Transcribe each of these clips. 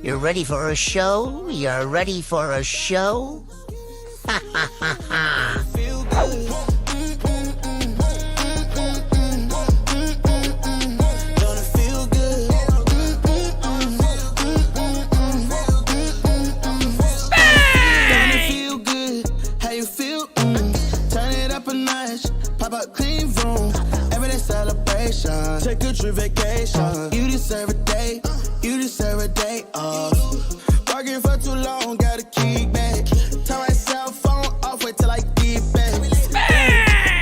You're ready for a show? You're ready for a show? Ha ha ha ha. Take a trip vacation. You deserve a day. You deserve a day off. Working for too long, gotta kick back. Turn my cell phone off, wait till I get back.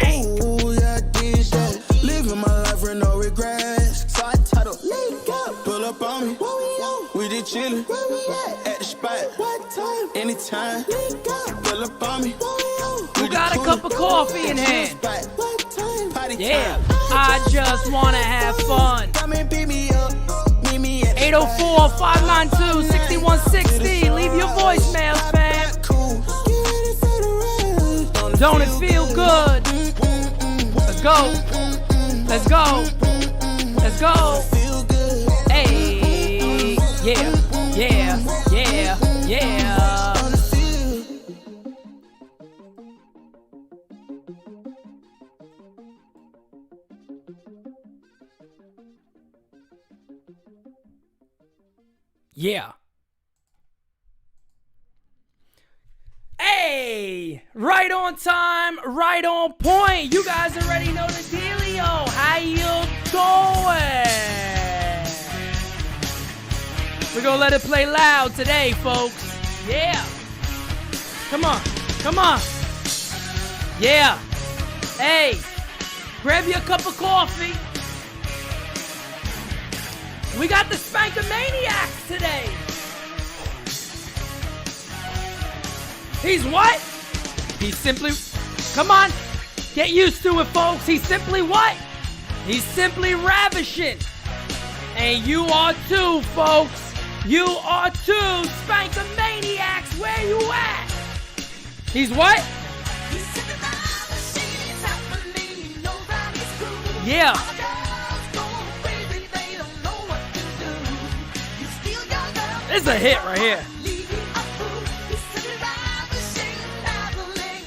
Ooh, yeah, I did that. Living my life with no regrets. So I titled, pull up on me. We did chillin'. At the spot. What time? Anytime. Pull up on me. You got a cup of coffee in hand. Yeah, I just wanna have fun. 804-592-6160. Leave your voicemail, fam. Don't it feel good? Let's go. Let's go. Let's go. Hey, yeah, yeah, yeah, yeah. Yeah. Hey, right on time, right on point. You guys already know the dealio. How you doing? We're gonna let it play loud today, folks. Yeah. Come on, come on. Yeah. Hey, grab you a cup of coffee. We got the Spankamaniacs today. He's what? He's simply, come on, get used to it, folks. He's simply what? He's simply ravishing. And you are too, folks. You are too, Spankamaniacs. Where you at? He's what? Yeah. This is a hit right here.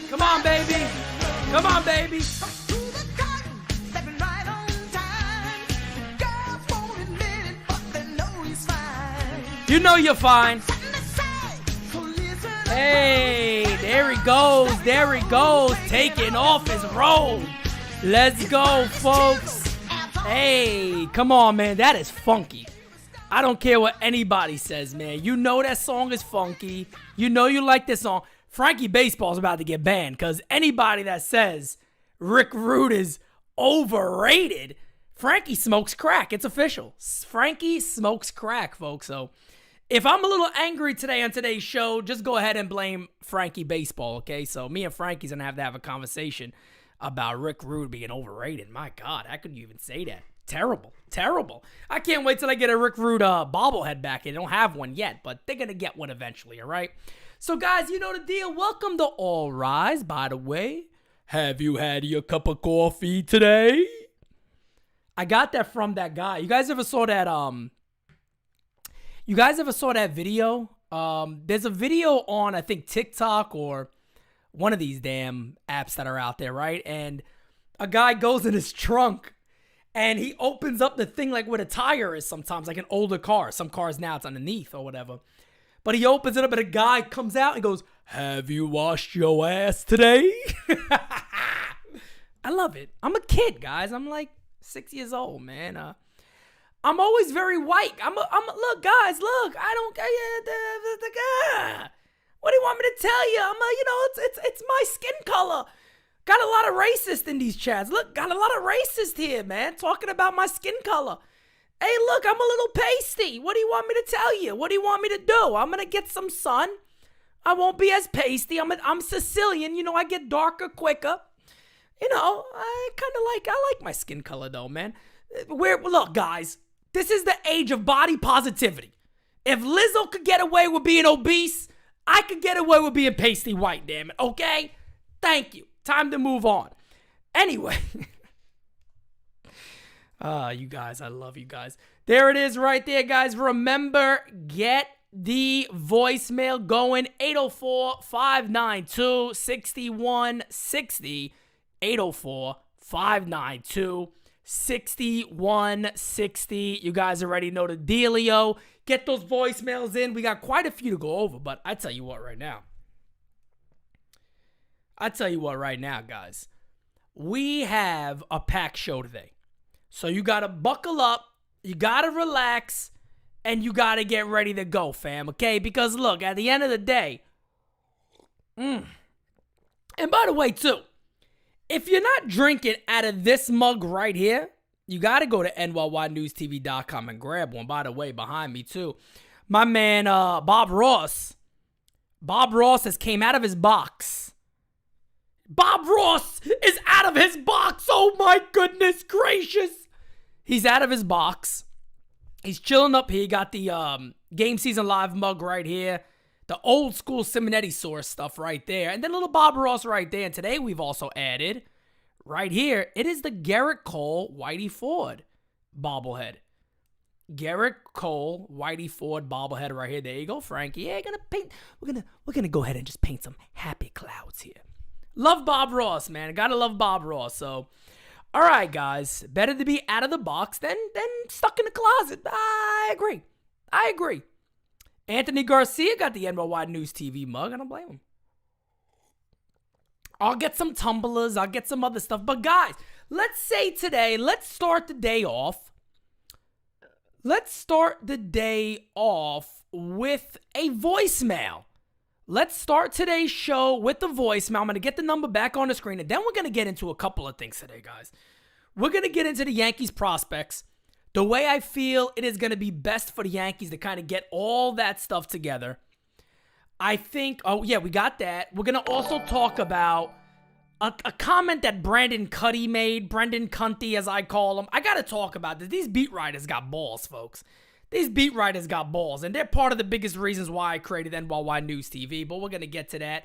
Come on, baby. Come on, baby. You know you're fine. Hey, there he goes. There he goes. Taking off his robe. Let's go, folks. Hey, come on, man. That is funky. I don't care what anybody says, man. You know that song is funky. You know you like this song. Frankie Baseball's about to get banned because anybody that says Rick Rude is overrated, Frankie smokes crack. It's official. Frankie smokes crack, folks. So if I'm a little angry today on today's show, just go ahead and blame Frankie Baseball, okay? So me and Frankie's going to have a conversation about Rick Rude being overrated. My God, how could you even say that? Terrible. Terrible. I can't wait till I get a Rick Rude bobblehead back. They don't have one yet, but they're going to get one eventually, all right? So, guys, you know the deal. Welcome to All Rise. By the way, have you had your cup of coffee today? I got that from that guy. You guys ever saw that You guys ever saw that video? There's a video on, I think, TikTok or one of these damn apps that are out there, right? And a guy goes in his trunk and he opens up the thing like where the tire is sometimes, like an older car. Some cars now it's underneath or whatever. But he opens it up and a guy comes out and goes, "Have you washed your ass today?" I love it. I'm a kid, guys. I'm like 6 years old, man. I'm always very white. Look, guys, look. I don't care. What do you want me to tell you? It's my skin color. Got a lot of racists in these chats. Look, got a lot of racists here, man, talking about my skin color. Hey, look, I'm a little pasty. What do you want me to tell you? What do you want me to do? I'm gonna get some sun. I won't be as pasty. I'm Sicilian. I get darker quicker. I like my skin color though, man. Look, guys, this is the age of body positivity. If Lizzo could get away with being obese, I could get away with being pasty white, damn it, okay? Thank you. Time to move on. Anyway. You guys, I love you guys. There it is right there, guys. Remember, get the voicemail going. 804-592-6160. 804-592-6160. You guys already know the dealio. Get those voicemails in. We got quite a few to go over, but I tell you what right now, guys. We have a packed show today. So you got to buckle up, you got to relax, and you got to get ready to go, fam, okay? Because, look, at the end of the day, and by the way, too, if you're not drinking out of this mug right here, you got to go to NyynewsTV.com and grab one. By the way, behind me, too, my man Bob Ross has came out of his box. Bob Ross is out of his box. Oh, my goodness gracious. He's out of his box. He's chilling up here. He got the Game Season Live mug right here. The old school Simonetti source stuff right there. And then little Bob Ross right there. And today we've also added right here, it is the Garrett Cole Whitey Ford bobblehead. Garrett Cole Whitey Ford bobblehead right here. There you go, Frankie. Yeah, we're gonna go ahead and just paint some happy clouds here. Love Bob Ross, man. I gotta love Bob Ross. So, all right, guys. Better to be out of the box than stuck in the closet. I agree. Anthony Garcia got the NY News TV mug. I don't blame him. I'll get some tumblers. I'll get some other stuff. But, guys, let's start the day off. Let's start the day off with a voicemail. Let's start today's show with the voicemail. I'm going to get the number back on the screen, and then we're going to get into a couple of things today, guys. We're going to get into the Yankees prospects, the way I feel it is going to be best for the Yankees to kind of get all that stuff together. I think, we got that. We're going to also talk about a comment that Brendan Cunty, as I call him. I got to talk about this. These beat writers got balls, folks. These beat writers got balls, and they're part of the biggest reasons why I created NY News TV, but we're going to get to that.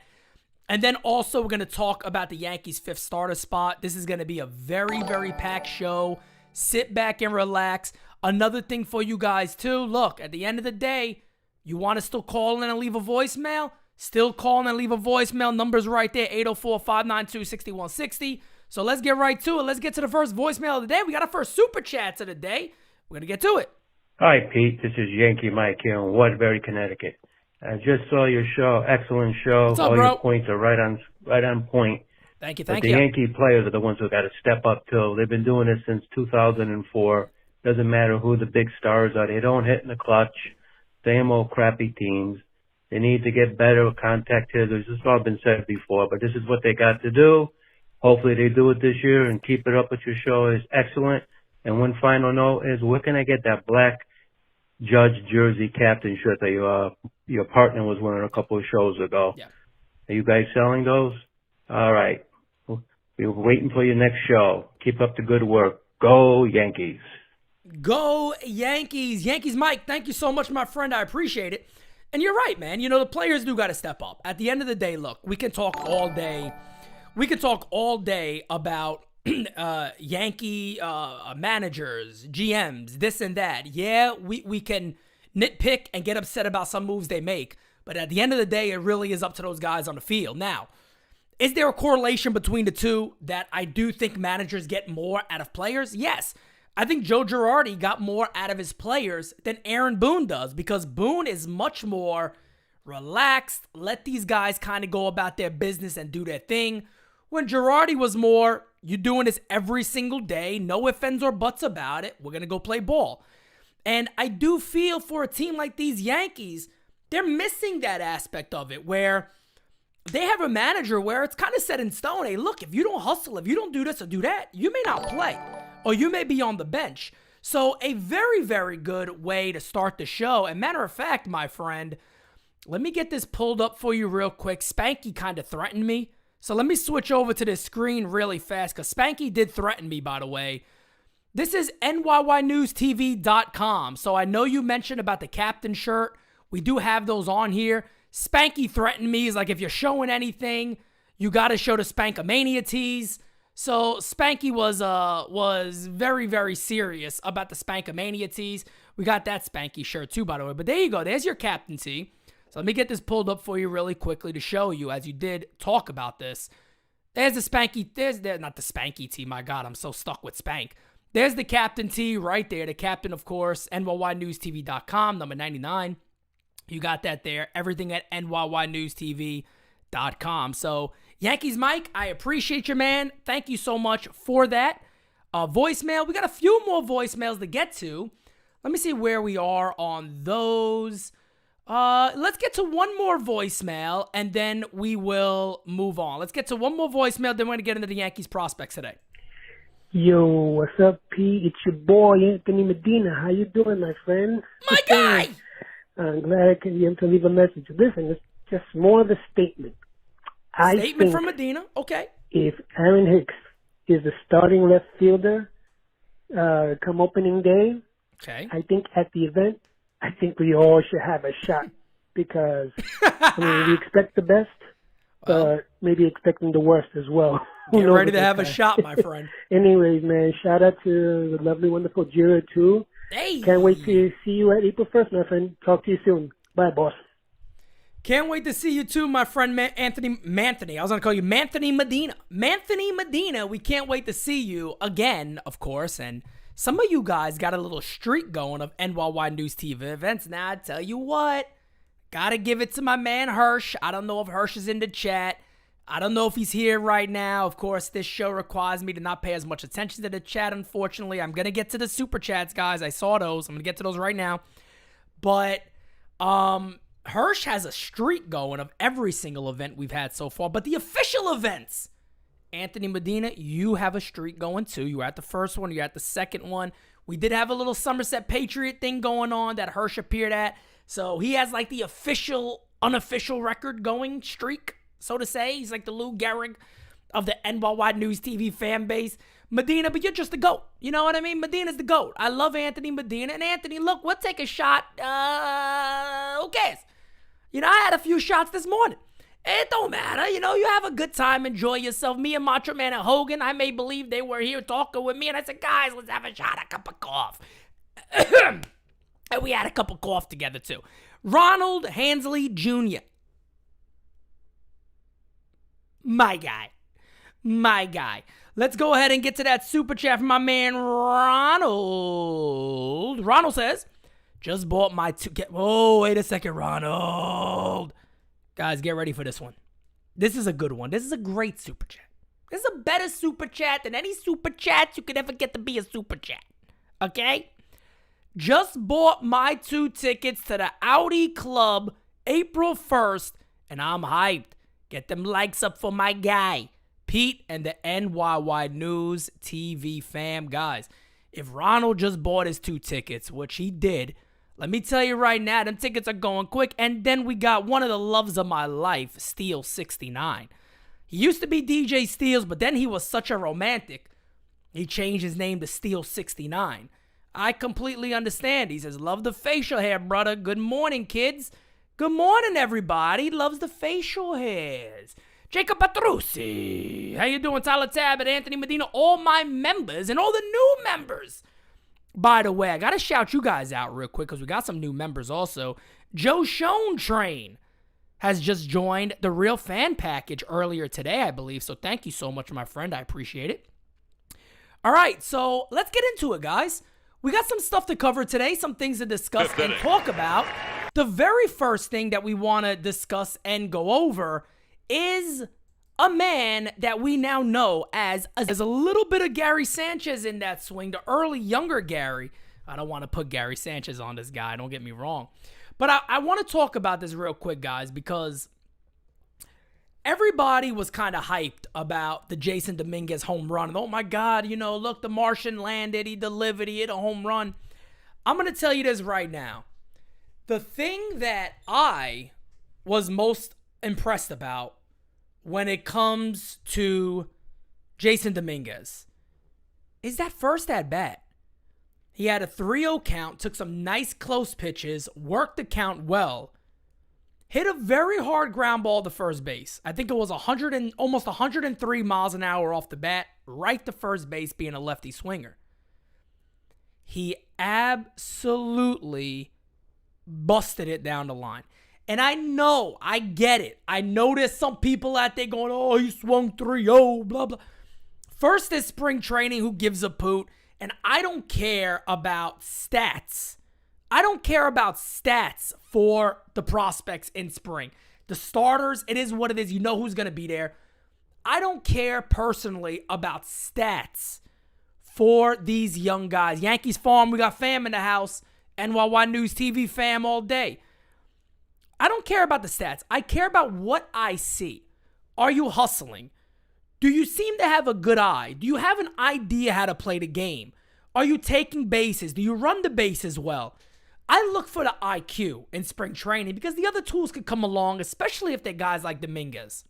And then also we're going to talk about the Yankees' fifth starter spot. This is going to be a very, very packed show. Sit back and relax. Another thing for you guys, too. Look, at the end of the day, you want to still call in and leave a voicemail? Still call in and leave a voicemail. Number's right there, 804-592-6160. So let's get right to it. Let's get to the first voicemail of the day. We got our first super chats of the day. We're going to get to it. Hi, Pete. This is Yankee Mike here in Waterbury, Connecticut. I just saw your show. Excellent show. What's up, all bro? Your points are right on point. Thank you. But the Yankee players are the ones who got to step up, too. They've been doing this since 2004. Doesn't matter who the big stars are. They don't hit in the clutch. Same old crappy teams. They need to get better with contact hitters. This has all been said before, but this is what they got to do. Hopefully they do it this year and keep it up with your show. It's excellent. And one final note is, where can I get that black Judge jersey captain shirt that your partner was wearing a couple of shows ago? Yeah. Are you guys selling those? All right. We're waiting for your next show. Keep up the good work. Go Yankees. Go Yankees. Yankees Mike, thank you so much, my friend. I appreciate it. And you're right, man. The players do got to step up. At the end of the day, look, we can talk all day. We could talk all day about Yankee managers, GMs, this and that. Yeah, we can nitpick and get upset about some moves they make. But at the end of the day, it really is up to those guys on the field. Now, is there a correlation between the two that I do think managers get more out of players? Yes. I think Joe Girardi got more out of his players than Aaron Boone does, because Boone is much more relaxed, let these guys kind of go about their business and do their thing. When Girardi was more, you're doing this every single day, no ifs, ands, or buts about it, we're going to go play ball. And I do feel for a team like these Yankees, they're missing that aspect of it, where they have a manager where it's kind of set in stone. Hey, look, if you don't hustle, if you don't do this or do that, you may not play, or you may be on the bench. So a very, very good way to start the show. And matter of fact, my friend, let me get this pulled up for you real quick. Spanky kind of threatened me. So let me switch over to this screen really fast, because Spanky did threaten me, by the way. This is NyynewsTV.com. So I know you mentioned about the captain shirt. We do have those on here. Spanky threatened me. He's like, if you're showing anything, you got to show the Spankamania tees. So Spanky was very, very serious about the Spankamania tees. We got that Spanky shirt too, by the way. But there you go. There's your captain tee. So let me get this pulled up for you really quickly to show you, as you did talk about this. There's the Spanky. Not the Spanky tee. My God, I'm so stuck with Spank. There's the captain tee right there. The captain, of course, NyynewsTV.com, number 99. You got that there. Everything at NyynewsTV.com. So, Yankees Mike, I appreciate you, man. Thank you so much for that. Voicemail. We got a few more voicemails to get to. Let me see where we are on those. Let's get to one more voicemail, and then we will move on. Let's get to one more voicemail, then we're going to get into the Yankees prospects today. Yo, what's up, P? It's your boy, Anthony Medina. How you doing, my friend? My guy! I'm glad I can get him to leave a message. Listen, it's just more of a statement. Statement from Medina? Okay. If Aaron Hicks is the starting left fielder come opening day, okay, I think at the event, I think we all should have a shot, because we expect the best, but maybe expecting the worst as well. Get ready to have a shot, my friend. Anyways, man, shout out to the lovely, wonderful Jira, too. Hey. Can't wait to see you at April 1st, my friend. Talk to you soon. Bye, boss. Can't wait to see you too, my friend Anthony. I was going to call you Manthony Medina. Manthony Medina, we can't wait to see you again, of course, and some of you guys got a little streak going of NYY News TV events. Now, I tell you what, got to give it to my man Hirsch. I don't know if Hirsch is in the chat. I don't know if he's here right now. Of course, this show requires me to not pay as much attention to the chat, unfortunately. I'm going to get to the super chats, guys. I saw those. I'm going to get to those right now. But Hirsch has a streak going of every single event we've had so far. But the official events, Anthony Medina, you have a streak going too. You were at the first one. You're at the second one. We did have a little Somerset Patriot thing going on that Hirsch appeared at. So he has like the official, unofficial record going streak, so to say. He's like the Lou Gehrig of the NYY News TV fan base. Medina, but you're just the GOAT. You know what I mean? Medina's the GOAT. I love Anthony Medina. And Anthony, look, we'll take a shot. Who cares? You know, I had a few shots this morning. It don't matter. You know, you have a good time. Enjoy yourself. Me and Macho Man and Hogan, I may believe they were here talking with me. And I said, guys, let's have a shot, a cup of cough. And we had a cup of cough together, too. Ronald Hansley Jr. My guy. Let's go ahead and get to that super chat from my man Ronald. Ronald says, just bought my oh, wait a second, Ronald. Guys, get ready for this one. This is a good one. This is a great super chat. This is a better super chat than any super chats you could ever get to be a super chat. Okay? Just bought my 2 tickets to the Audi Club April 1st, and I'm hyped. Get them likes up for my guy, Pete, and the NYY News TV fam. Guys, if Ronald just bought his 2 tickets, which he did, let me tell you right now, them tickets are going quick. And then we got one of the loves of my life, Steel 69. He used to be DJ Steels, but then he was such a romantic, he changed his name to Steel 69. I completely understand. He says, love the facial hair, brother. Good morning, kids. Good morning, everybody. Loves the facial hairs. Jacob Petrucci. How you doing, Tyler Tab and Anthony Medina? All my members and all the new members. by the way, I got to shout you guys out real quick because we got some new members also. Joe Schoen Train has just joined the Real Fan Package earlier today, I believe. So thank you so much, my friend. I appreciate it. All right, so let's get into it, guys. We got some stuff to cover today, some things to discuss and talk about. The very first thing that we want to discuss and go over is a man that we now know as a little bit of Gary Sanchez in that swing, the early younger Gary. I don't want to put Gary Sanchez on this guy, don't get me wrong. But I want to talk about this real quick, guys, because everybody was kind of hyped about the Jasson Dominguez home run. And, oh, my God, look, the Martian landed, he delivered, he hit a home run. I'm going to tell you this right now. The thing that I was most impressed about when it comes to Jasson Dominguez is that first at bat. He had a 3-0 count, took some nice close pitches, worked the count well, hit a very hard ground ball to first base. I think it was almost 103 miles an hour off the bat, right to first base, being a lefty swinger. He absolutely busted it down the line. And I get it. I know there's some people out there going, oh, he swung 3-0, blah, blah. First is spring training, who gives a poot? And I don't care about stats. I don't care about stats for the prospects in spring. The starters, it is what it is. You know who's going to be there. I don't care personally about stats for these young guys. Yankees farm, we got fam in the house. NyynewsTV fam all day. I don't care about the stats. I care about what I see. Are you hustling? Do you seem to have a good eye? Do you have an idea how to play the game? Are you taking bases? Do you run the bases well? I look for the IQ in spring training because the other tools could come along, especially if they're guys like Dominguez.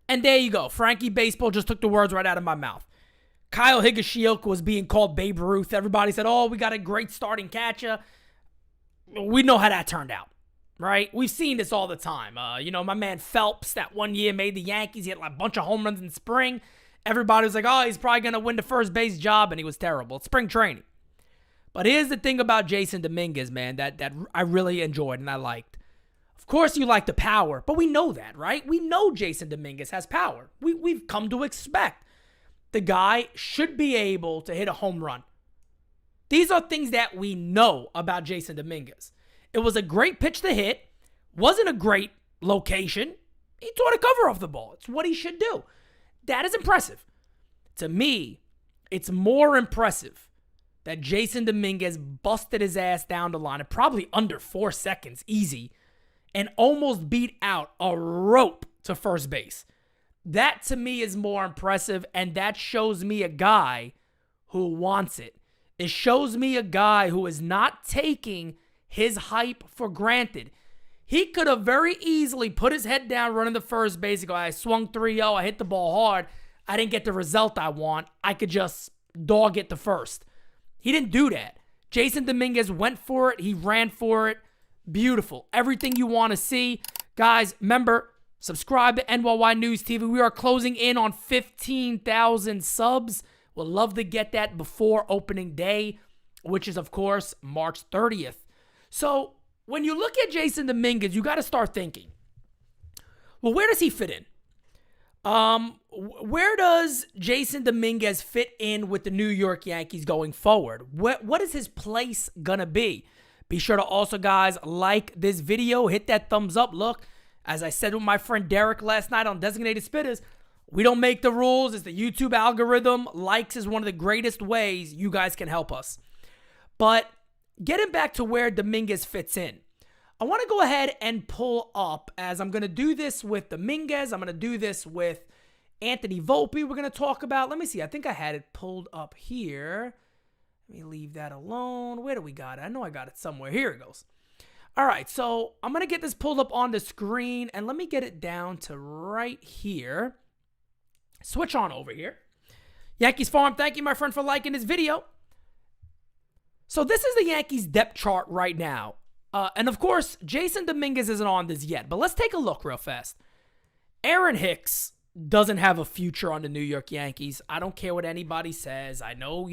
And there you go. Frankie Baseball just took the words right out of my mouth. Kyle Higashioka was being called Babe Ruth. Everybody said, oh, we got a great starting catcher. We know how that turned out. Right? We've seen this all the time. My man Phelps, that one year made the Yankees. He had like a bunch of home runs in spring. Everybody was like, oh, he's probably going to win the first base job, and he was terrible. It's spring training. But here's the thing about Jasson Dominguez, man, that I really enjoyed and I liked. Of course, you like the power, but we know that, right? We know Jasson Dominguez has power. We've come to expect the guy should be able to hit a home run. These are things that we know about Jasson Dominguez. It was a great pitch to hit. Wasn't a great location. He tore the cover off the ball. It's what he should do. That is impressive. To me, it's more impressive that Jasson Dominguez busted his ass down the line in probably under 4 seconds, easy, and almost beat out a rope to first base. That, to me, is more impressive, and that shows me a guy who wants it. It shows me a guy who is not taking his hype for granted. He could have very easily put his head down running the first base and go, I swung 3-0, I hit the ball hard, I didn't get the result I want, I could just dog it to first. He didn't do that. Jasson Dominguez went for it, he ran for it. Beautiful. Everything you want to see. Guys, remember, subscribe to NyynewsTV. We are closing in on 15,000 subs. We'll love to get that before opening day, which is, of course, March 30th. So when you look at Jasson Dominguez, you got to start thinking, well, where does he fit in? Where does Jasson Dominguez fit in with the New York Yankees going forward? What is his place going to be? Be sure to also, guys, like this video. Hit that thumbs up. Look, as I said with my friend Derek last night on Designated Spitters, we don't make the rules. It's the YouTube algorithm. Likes is one of the greatest ways you guys can help us. But getting back to where Dominguez fits in, I want to go ahead and pull up, as I'm going to do this with Dominguez. I'm going to do this with Anthony Volpe. We're going to talk about, let me see, I think I had it pulled up here. Let me leave that alone. Where do we got it? I know I got it somewhere. Here it goes. All right, so I'm going to get this pulled up on the screen, and let me get it down to right here. Switch on over here. Yankees Farm, thank you, my friend, for liking this video. So this is the Yankees depth chart right now. And of course, Jasson Dominguez isn't on this yet, but let's take a look real fast. Aaron Hicks doesn't have a future on the New York Yankees. I don't care what anybody says. I know,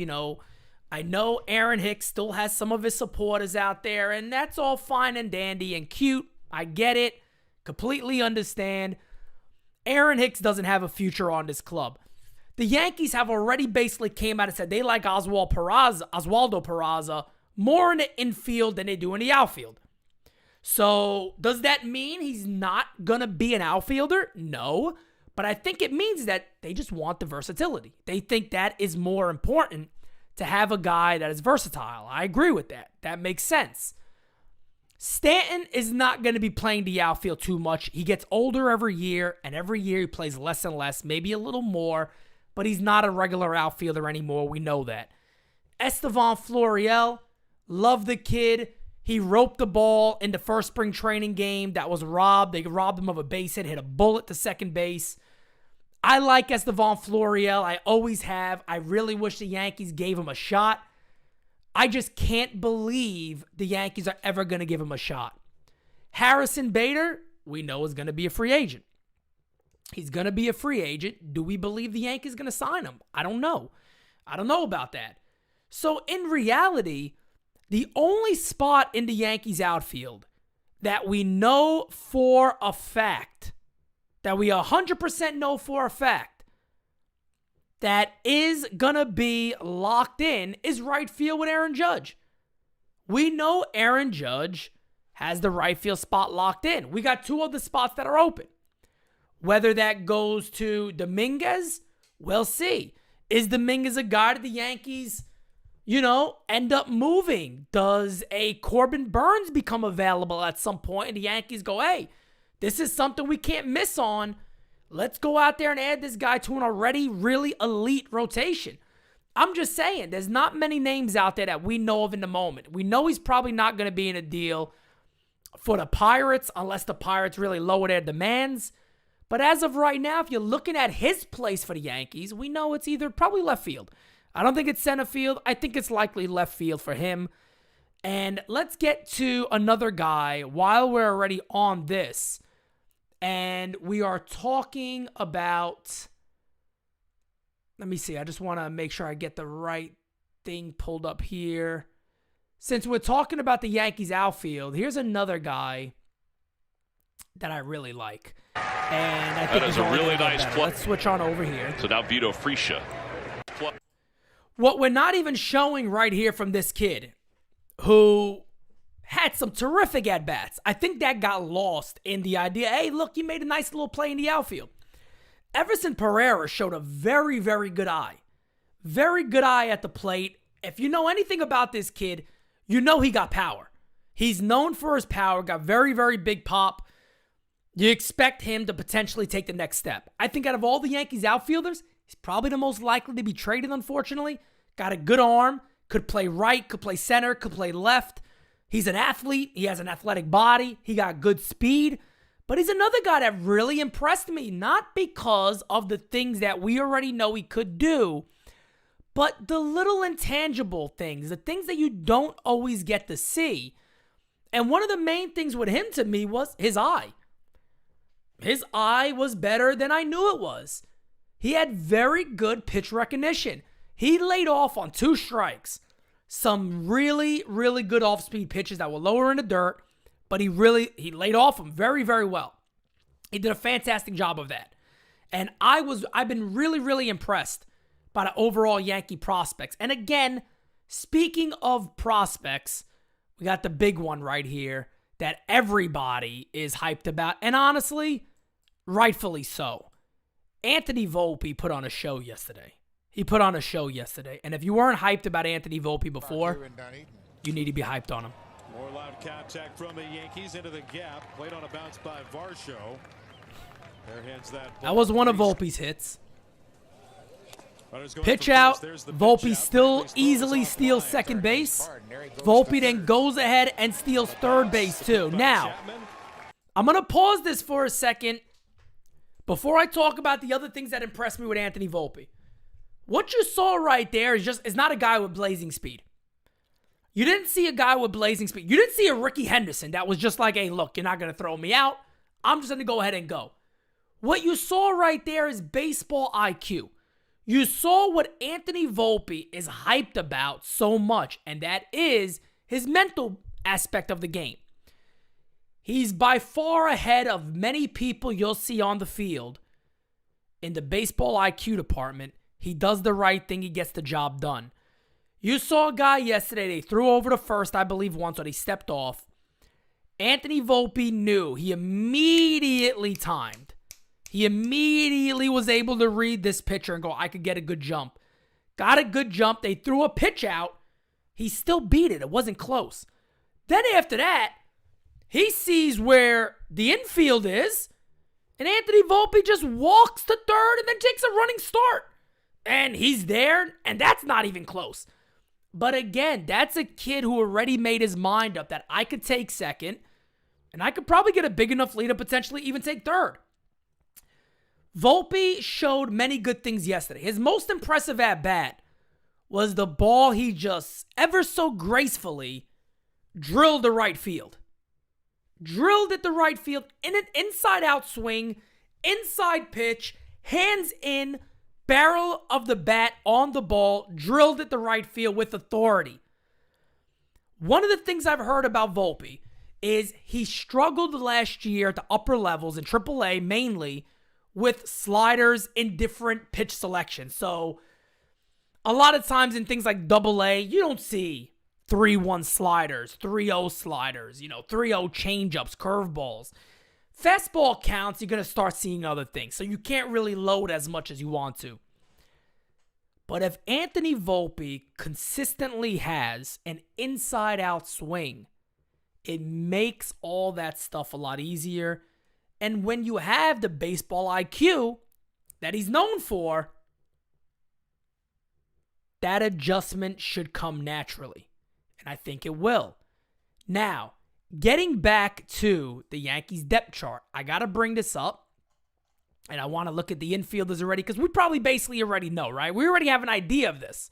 I know Aaron Hicks still has some of his supporters out there, and that's all fine and dandy and cute. I get it. Completely understand. Aaron Hicks doesn't have a future on this club. The Yankees have already basically came out and said they like Oswaldo Peraza more in the infield than they do in the outfield. So does that mean he's not going to be an outfielder? No. But I think it means that they just want the versatility. They think that is more important to have a guy that is versatile. I agree with that. That makes sense. Stanton is not going to be playing the outfield too much. He gets older every year, and every year he plays less and less, maybe a little more, but he's not a regular outfielder anymore. We know that. Estevan Florial, love the kid. He roped the ball in the first spring training game that was robbed. They robbed him of a base hit a bullet to second base. I like Estevan Florial. I always have. I really wish the Yankees gave him a shot. I just can't believe the Yankees are ever going to give him a shot. Harrison Bader, we know is going to be a free agent. He's going to be a free agent. Do we believe the Yankees are going to sign him? I don't know. I don't know about that. So in reality, the only spot in the Yankees outfield that we know for a fact, that we 100% know for a fact, that is going to be locked in is right field with Aaron Judge. We know Aaron Judge has the right field spot locked in. We got two other spots that are open. Whether that goes to Dominguez, we'll see. Is Dominguez a guy that the Yankees, end up moving? Does a Corbin Burns become available at some point and the Yankees go, hey, this is something we can't miss on. Let's go out there and add this guy to an already really elite rotation. I'm just saying, there's not many names out there that we know of in the moment. We know he's probably not going to be in a deal for the Pirates unless the Pirates really lower their demands. But as of right now, if you're looking at his place for the Yankees, we know it's either probably left field. I don't think it's center field. I think it's likely left field for him. And let's get to another guy while we're already on this. And we are talking about, let me see, I just want to make sure I get the right thing pulled up here. Since we're talking about the Yankees outfield, here's another guy that I really like. And I think that is a really nice play. Let's switch on over here. So now Vito Freesia. What we're not even showing right here from this kid, who had some terrific at-bats. I think that got lost in the idea, hey, look, you made a nice little play in the outfield. Everson Pereira showed a very, very good eye. Very good eye at the plate. If you know anything about this kid, you know he got power. He's known for his power, got very, very big pop. You expect him to potentially take the next step. I think out of all the Yankees outfielders, he's probably the most likely to be traded, unfortunately. Got a good arm, could play right, could play center, could play left. He's an athlete. He has an athletic body. He got good speed. But he's another guy that really impressed me, not because of the things that we already know he could do, but the little intangible things, the things that you don't always get to see. And one of the main things with him to me was his eye. His eye was better than I knew it was. He had very good pitch recognition. He laid off on 2 strikes. Some really, really good off-speed pitches that were lower in the dirt, but he laid off them very, very well. He did a fantastic job of that. And I've been really, really impressed by the overall Yankee prospects. And again, speaking of prospects, we got the big one right here that everybody is hyped about. And honestly, rightfully so. Anthony Volpe put on a show yesterday. He put on a show yesterday. And if you weren't hyped about Anthony Volpe before, you need to be hyped on him. More loud contact from the Yankees into the gap. Played on a bounce by Varsho. There heads that was one of Volpe's hits. Pitch out. Volpe still easily steals second base. Volpe then goes ahead and steals third base too. Now, I'm going to pause this for a second before I talk about the other things that impressed me with Anthony Volpe. What you saw right there is not a guy with blazing speed. You didn't see a guy with blazing speed. You didn't see a Ricky Henderson that was just like, hey, look, you're not going to throw me out. I'm just going to go ahead and go. What you saw right there is baseball IQ. You saw what Anthony Volpe is hyped about so much, and that is his mental aspect of the game. He's by far ahead of many people you'll see on the field in the baseball IQ department. He does the right thing. He gets the job done. You saw a guy yesterday, they threw over to first, I believe, once, when he stepped off. Anthony Volpe knew. He immediately timed. He immediately was able to read this pitcher and go, I could get a good jump. Got a good jump. They threw a pitch out. He still beat it. It wasn't close. Then after that, he sees where the infield is, and Anthony Volpe just walks to third and then takes a running start. And he's there, and that's not even close. But again, that's a kid who already made his mind up that I could take second, and I could probably get a big enough lead to potentially even take third. Volpe showed many good things yesterday. His most impressive at-bat was the ball he just ever so gracefully drilled to right field. Drilled at the right field in an inside-out swing, inside pitch, hands in, barrel of the bat on the ball, drilled at the right field with authority. One of the things I've heard about Volpe is he struggled last year at the upper levels in AAA mainly with sliders in different pitch selections. So a lot of times in things like AA, you don't see 3-1 sliders, 3-0 sliders, 3-0 changeups, curveballs. Fastball counts, you're going to start seeing other things. So you can't really load as much as you want to. But if Anthony Volpe consistently has an inside-out swing, it makes all that stuff a lot easier. And when you have the baseball IQ that he's known for, that adjustment should come naturally. And I think it will. Now, getting back to the Yankees depth chart, I got to bring this up. And I want to look at the infielders already because we probably basically already know, right? We already have an idea of this.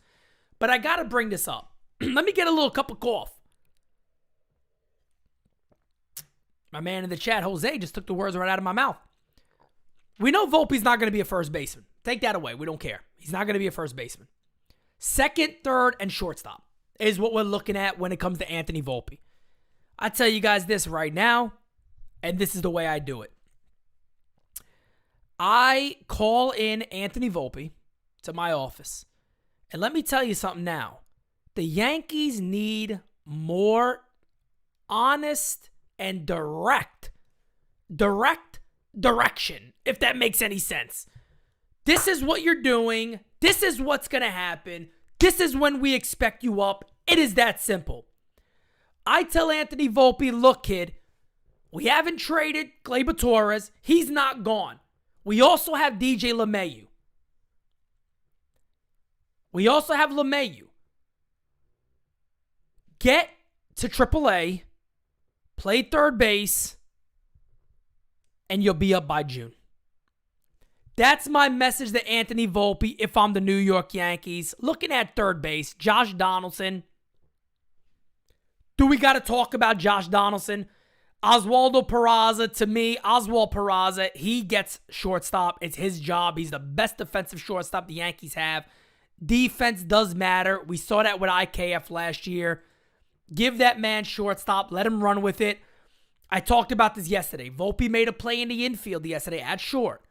But I got to bring this up. Let me get a little cup of cough. My man in the chat, Jose, just took the words right out of my mouth. We know Volpe's not going to be a first baseman. Take that away. We don't care. He's not going to be a first baseman. Second, third, and shortstop is what we're looking at when it comes to Anthony Volpe. I tell you guys this right now, and this is the way I do it. I call in Anthony Volpe to my office. And let me tell you something now. The Yankees need more honest and direct direction, if that makes any sense. This is what you're doing. This is what's going to happen. This is when we expect you up. It is that simple. I tell Anthony Volpe, look, kid, we haven't traded Gleyber Torres. He's not gone. We also have DJ LeMahieu. Get to AAA, play third base, and you'll be up by June. That's my message to Anthony Volpe if I'm the New York Yankees. Looking at third base, Josh Donaldson. Do we got to talk about Josh Donaldson? Oswaldo Peraza, to me, Oswald Peraza, he gets shortstop. It's his job. He's the best defensive shortstop the Yankees have. Defense does matter. We saw that with IKF last year. Give that man shortstop. Let him run with it. I talked about this yesterday. Volpe made a play in the infield yesterday at short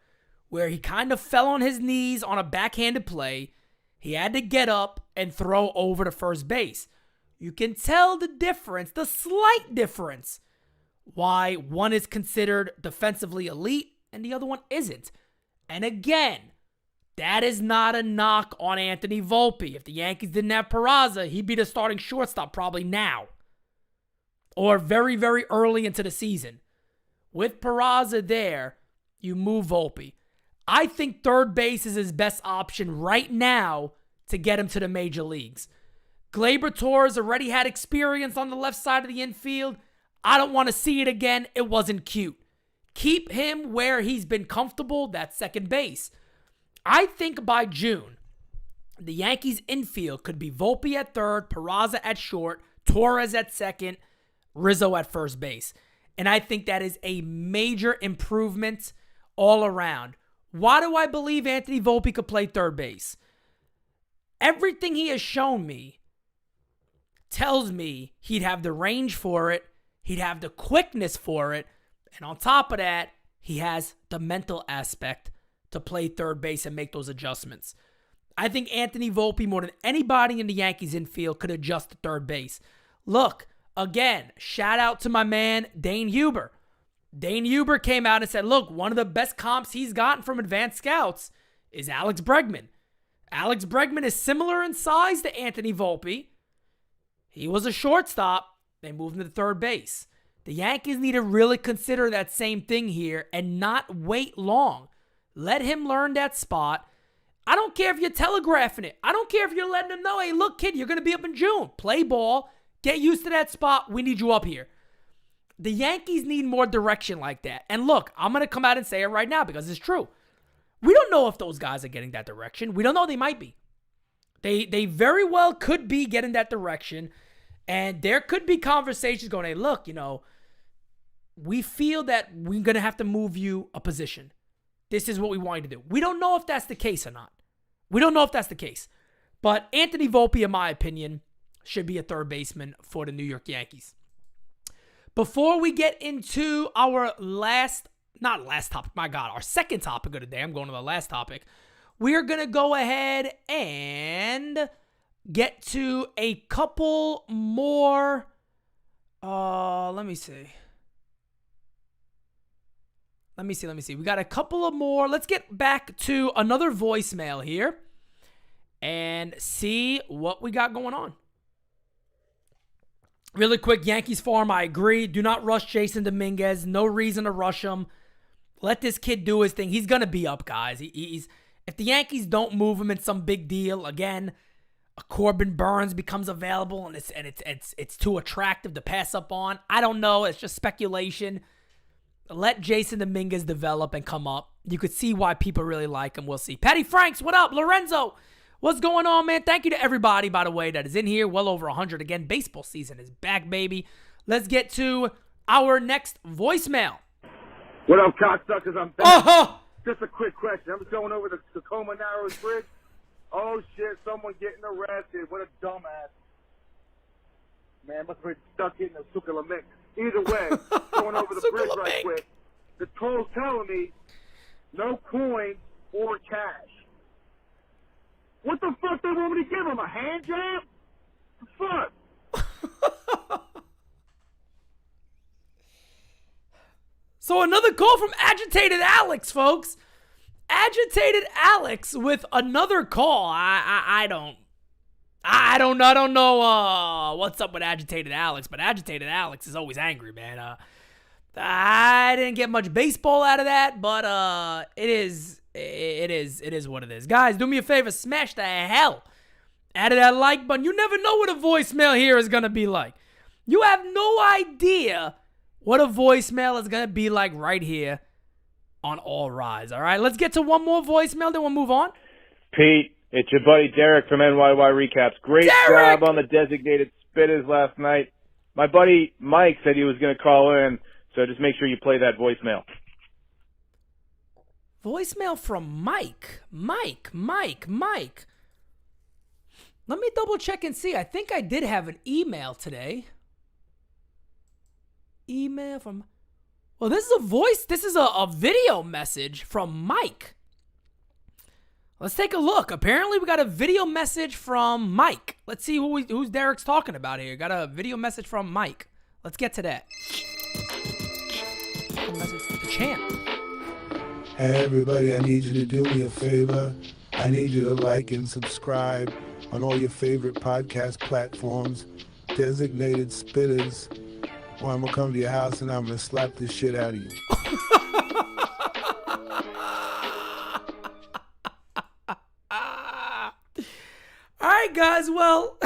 where he kind of fell on his knees on a backhanded play. He had to get up and throw over to first base. You can tell the difference, the slight difference, why one is considered defensively elite and the other one isn't. And again, that is not a knock on Anthony Volpe. If the Yankees didn't have Peraza, he'd be the starting shortstop probably now. Or very, very early into the season. With Peraza there, you move Volpe. I think third base is his best option right now to get him to the major leagues. Gleyber Torres already had experience on the left side of the infield. I don't want to see it again. It wasn't cute. Keep him where he's been comfortable, that's second base. I think by June, the Yankees infield could be Volpe at third, Peraza at short, Torres at second, Rizzo at first base. And I think that is a major improvement all around. Why do I believe Anthony Volpe could play third base? Everything he has shown me tells me he'd have the range for it, he'd have the quickness for it, and on top of that, he has the mental aspect to play third base and make those adjustments. I think Anthony Volpe, more than anybody in the Yankees infield, could adjust to third base. Look, again, shout out to my man, Dane Huber. Dane Huber came out and said, look, one of the best comps he's gotten from advanced scouts is Alex Bregman. Alex Bregman is similar in size to Anthony Volpe. He was a shortstop. They moved him to third base. The Yankees need to really consider that same thing here and not wait long. Let him learn that spot. I don't care if you're telegraphing it. I don't care if you're letting him know, hey, look, kid, you're going to be up in June. Play ball. Get used to that spot. We need you up here. The Yankees need more direction like that. And look, I'm going to come out and say it right now because it's true. We don't know if those guys are getting that direction. We don't know. They might be. They very well could be getting that direction. And there could be conversations going, hey, look, we feel that we're going to have to move you a position. This is what we want you to do. We don't know if that's the case or not. We don't know if that's the case. But Anthony Volpe, in my opinion, should be a third baseman for the New York Yankees. Before we get into our our second topic of the day, I'm going to the last topic. We're going to go ahead and get to a couple more. Let me see. We got a couple of more. Let's get back to another voicemail here and see what we got going on. Really quick, Yankees farm, I agree. Do not rush Jasson Dominguez. No reason to rush him. Let this kid do his thing. He's going to be up, guys. If the Yankees don't move him in some big deal, again, a Corbin Burns becomes available and it's too attractive to pass up on. I don't know. It's just speculation. Let Jasson Dominguez develop and come up. You could see why people really like him. We'll see. Patty Franks, what up? Lorenzo, what's going on, man? Thank you to everybody, by the way, that is in here. Well over 100. Again, baseball season is back, baby. Let's get to our next voicemail. What up, cocksuckers? I'm back. Just a quick question. I'm just going over the Tacoma Narrows Bridge. Oh, shit, someone getting arrested. What a dumbass. Man, must have been stuck in the Sukala mix. Either way, going over the bridge right quick. The toll's telling me no coin or cash. What the fuck they want me to give him? A hand job? What the fuck? So another call from Agitated Alex, folks. Agitated Alex with another call. I don't know what's up with Agitated Alex, but Agitated Alex is always angry, man. I didn't get much baseball out of that, but it is what it is. Guys, do me a favor, smash the hell out of that like button. You never know what a voicemail here is gonna be like. You have no idea what a voicemail is gonna be like right here on All Rise. All right, let's get to one more voicemail, then we'll move on. Pete, it's your buddy Derek from NYY Recaps. Great job on the designated spitters last night. My buddy Mike said he was going to call in, so just make sure you play that voicemail. Voicemail from Mike. Mike. Let me double check and see. I think I did have an email today. Email from... Well, this is a video message from Mike. Let's take a look. Apparently, we got a video message from Mike. Let's see who's Derek's talking about here. Got a video message from Mike. Let's get to that. Message from the champ. Hey, everybody, I need you to do me a favor. I need you to like and subscribe on all your favorite podcast platforms, Designated Spitters, or I'm going to come to your house and I'm going to slap this shit out of you. All right, guys, well,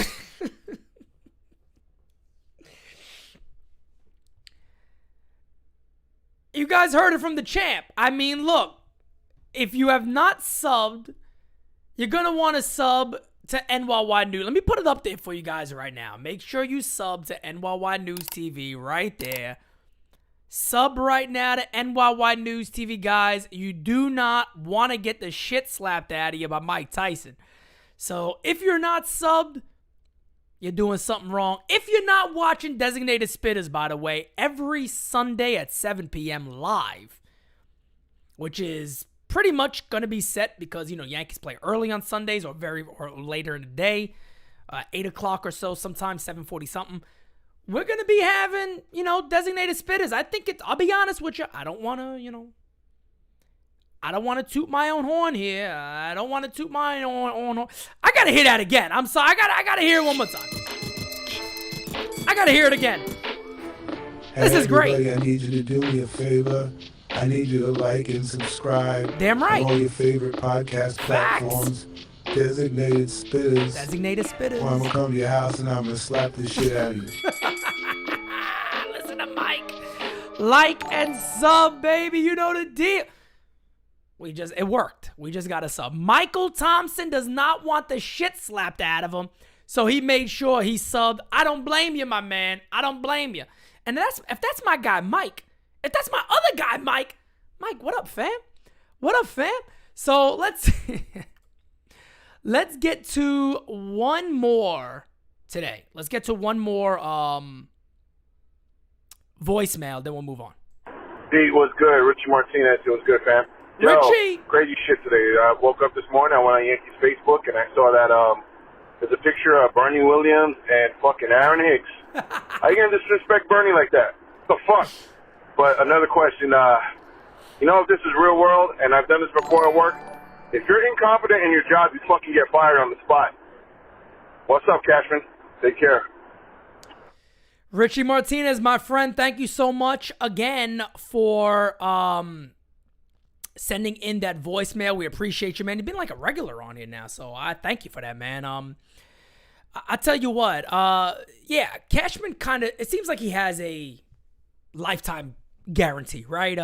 you guys heard it from the champ. I mean, look, if you have not subbed, you're going to want to sub to NYY News. Let me put it up there for you guys right now. Make sure you sub to NYY News TV right there. Sub right now to NYY News TV, guys. You do not want to get the shit slapped out of you by Mike Tyson. So if you're not subbed, you're doing something wrong. If you're not watching Designated Spitters, by the way, every Sunday at 7 p.m. live, which is pretty much going to be set because, Yankees play early on Sundays or later in the day, 8 o'clock or so, sometimes 7:40 something. We're going to be having, Designated Spitters. I think I'll be honest with you, I don't want to, I don't want to toot my own horn here. I don't want to toot my own horn. I got to hear that again. I'm sorry. I got to hear it one more time. I got to hear it again. This is great. I need you to do me a favor. I need you to like and subscribe. Damn right. On all your favorite podcast platforms. Designated Spitters. Designated Spitters. Or I'm going to come to your house and I'm going to slap the shit out of you. Listen to Mike. Like and sub, baby. You know the deal. It worked. We just got a sub. Michael Thompson does not want the shit slapped out of him, so he made sure he subbed. I don't blame you, my man. I don't blame you. And if that's my guy, Mike. If that's my other guy, Mike, what up, fam? What up, fam? So let's get to one more today. Let's get to one more voicemail, then we'll move on. Pete, what's good? Richie Martinez, what's good, fam? Yo, Richie! Crazy shit today. I woke up this morning, I went on Yankees Facebook, and I saw that there's a picture of Bernie Williams and fucking Aaron Hicks. How you going to disrespect Bernie like that? What the fuck? But another question, if this is real world, and I've done this before at work, if you're incompetent in your job, you fucking get fired on the spot. What's up, Cashman? Take care. Richie Martinez, my friend, thank you so much again for sending in that voicemail. We appreciate you, man. You've been like a regular on here now, so I thank you for that, man. I tell you what, Cashman it seems like he has a lifetime guarantee, right?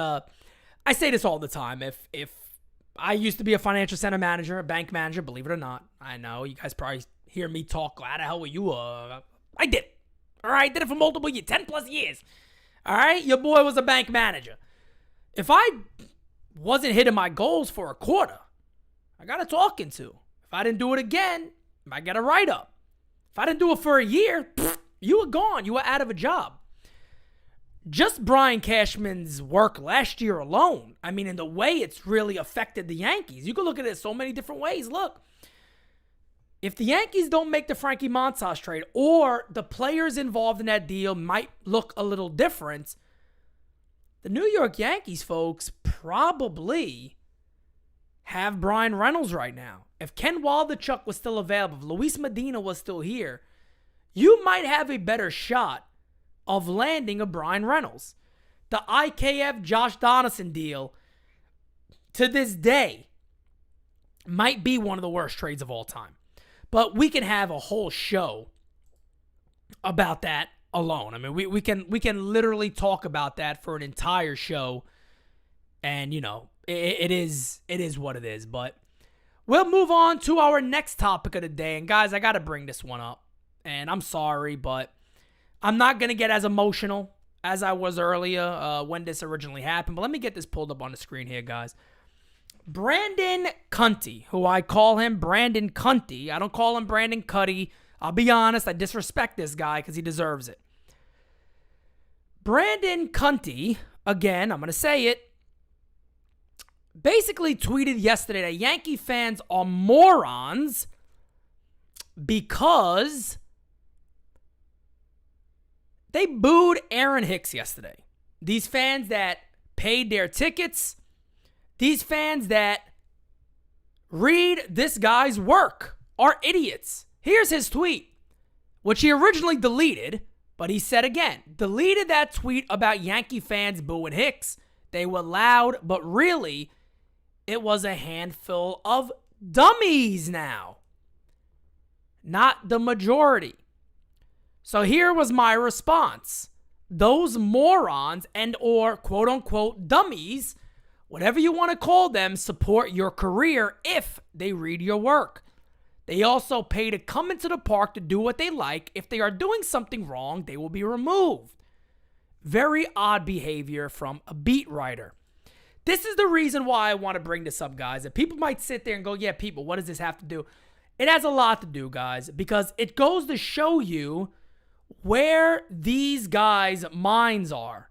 I say this all the time. If I used to be a financial center manager, a bank manager, believe it or not, I know you guys probably hear me talk, how the hell were you? I did it. All right, did it for multiple years, 10 plus years. All right, your boy was a bank manager. If I wasn't hitting my goals for a quarter, I got a talking to. If I didn't do it again, I got a write-up. If I didn't do it for a year, you were gone. You were out of a job. Just Brian Cashman's work last year alone, in the way it's really affected the Yankees. You can look at it so many different ways. Look, if the Yankees don't make the Frankie Montas trade, or the players involved in that deal might look a little different, the New York Yankees, folks, probably have Brian Reynolds right now. If Ken Waldichuk was still available, if Luis Medina was still here, you might have a better shot of landing a Brian Reynolds. The IKF Josh Donaldson deal, to this day, might be one of the worst trades of all time. But we can have a whole show about that alone. We can literally talk about that for an entire show. And, it is what it is. But we'll move on to our next topic of the day. And, guys, I got to bring this one up. And I'm sorry, but I'm not going to get as emotional as I was earlier when this originally happened. But let me get this pulled up on the screen here, guys. Brandon Cunty, who I call him Brandon Cunty. I don't call him Brandon Cuddy. I'll be honest, I disrespect this guy because he deserves it. Brandon Cunty, again, I'm going to say it, basically tweeted yesterday that Yankee fans are morons because they booed Aaron Hicks yesterday. These fans that paid their tickets, these fans that read this guy's work are idiots. Here's his tweet, which he originally deleted, but he said again, deleted that tweet about Yankee fans booing Hicks. They were loud, but really, it was a handful of dummies now, not the majority. So here was my response. Those morons and or quote-unquote dummies, whatever you want to call them, support your career if they read your work. They also pay to come into the park to do what they like. If they are doing something wrong, they will be removed. Very odd behavior from a beat writer. This is the reason why I want to bring this up, guys. And people might sit there and go, yeah, people, what does this have to do? It has a lot to do, guys, because it goes to show you where these guys' minds are.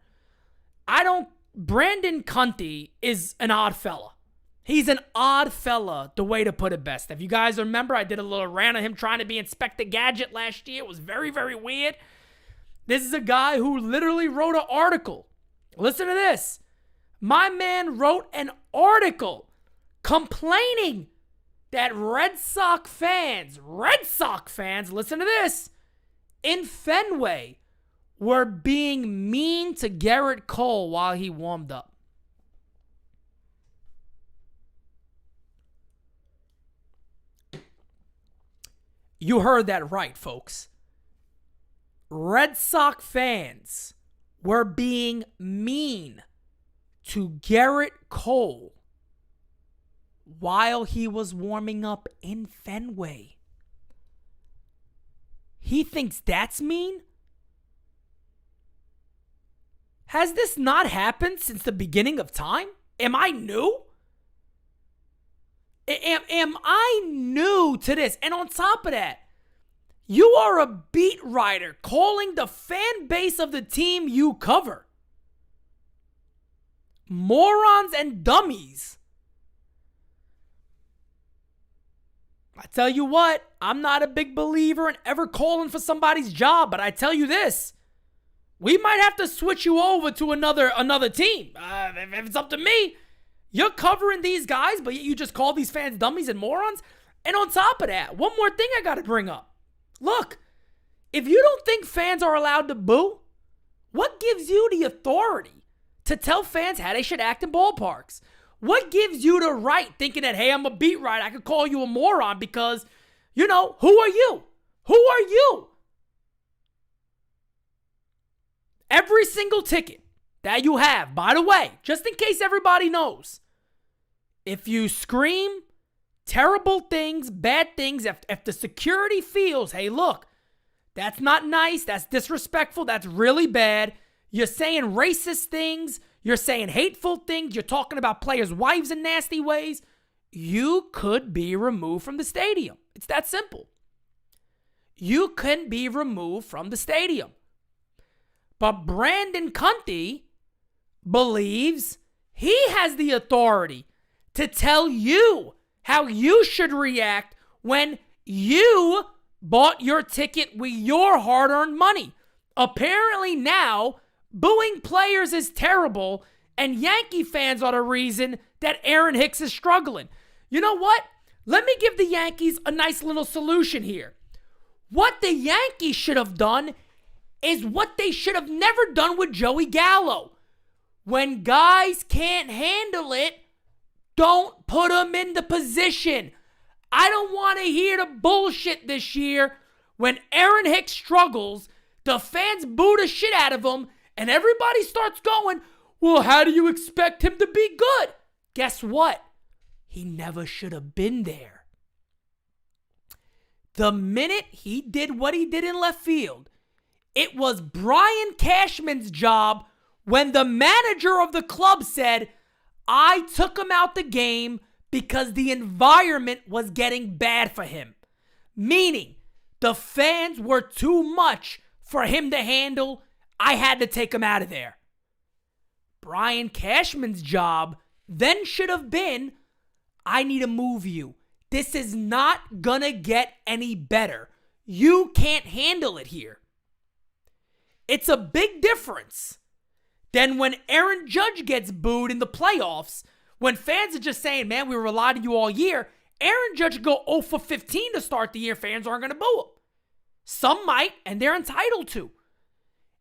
Brandon Cunty is an odd fella. He's an odd fella, the way to put it best. If you guys remember, I did a little rant on him trying to be Inspector Gadget last year. It was very, very weird. This is a guy who literally wrote an article. Listen to this. My man wrote an article complaining that Red Sox fans, listen to this, in Fenway were being mean to Garrett Cole while he warmed up. You heard that right, folks. Red Sox fans were being mean to Garrett Cole while he was warming up in Fenway. He thinks that's mean? Has this not happened since the beginning of time? Am I new? Am I new to this? And on top of that, you are a beat writer calling the fan base of the team you cover morons and dummies. I tell you what, I'm not a big believer in ever calling for somebody's job, but I tell you this, we might have to switch you over to another team. If it's up to me, you're covering these guys, but you just call these fans dummies and morons. And on top of that, one more thing I got to bring up. Look, if you don't think fans are allowed to boo, what gives you the authority to tell fans how they should act in ballparks? What gives you the right thinking that, hey, I'm a beat writer, I could call you a moron because, who are you? Who are you? Every single ticket that you have, by the way, just in case everybody knows, if you scream terrible things, bad things, if the security feels, hey, look, that's not nice, that's disrespectful, that's really bad, you're saying racist things, you're saying hateful things, you're talking about players' wives in nasty ways, you could be removed from the stadium. It's that simple. You can be removed from the stadium. But Brandon Cunty believes he has the authority to tell you how you should react when you bought your ticket with your hard-earned money. Apparently now, booing players is terrible, and Yankee fans are the reason that Aaron Hicks is struggling. You know what? Let me give the Yankees a nice little solution here. What the Yankees should have done is what they should have never done with Joey Gallo. When guys can't handle it, don't put them in the position. I don't want to hear the bullshit this year when Aaron Hicks struggles, the fans boo the shit out of him, and everybody starts going, well, how do you expect him to be good? Guess what? He never should have been there. The minute he did what he did in left field, it was Brian Cashman's job when the manager of the club said, I took him out the game because the environment was getting bad for him. Meaning, the fans were too much for him to handle. I had to take him out of there. Brian Cashman's job then should have been, I need to move you. This is not gonna get any better. You can't handle it here. It's a big difference than when Aaron Judge gets booed in the playoffs, when fans are just saying, man, we relied on you all year. Aaron Judge could go 0 for 15 to start the year. Fans aren't going to boo him. Some might, and they're entitled to.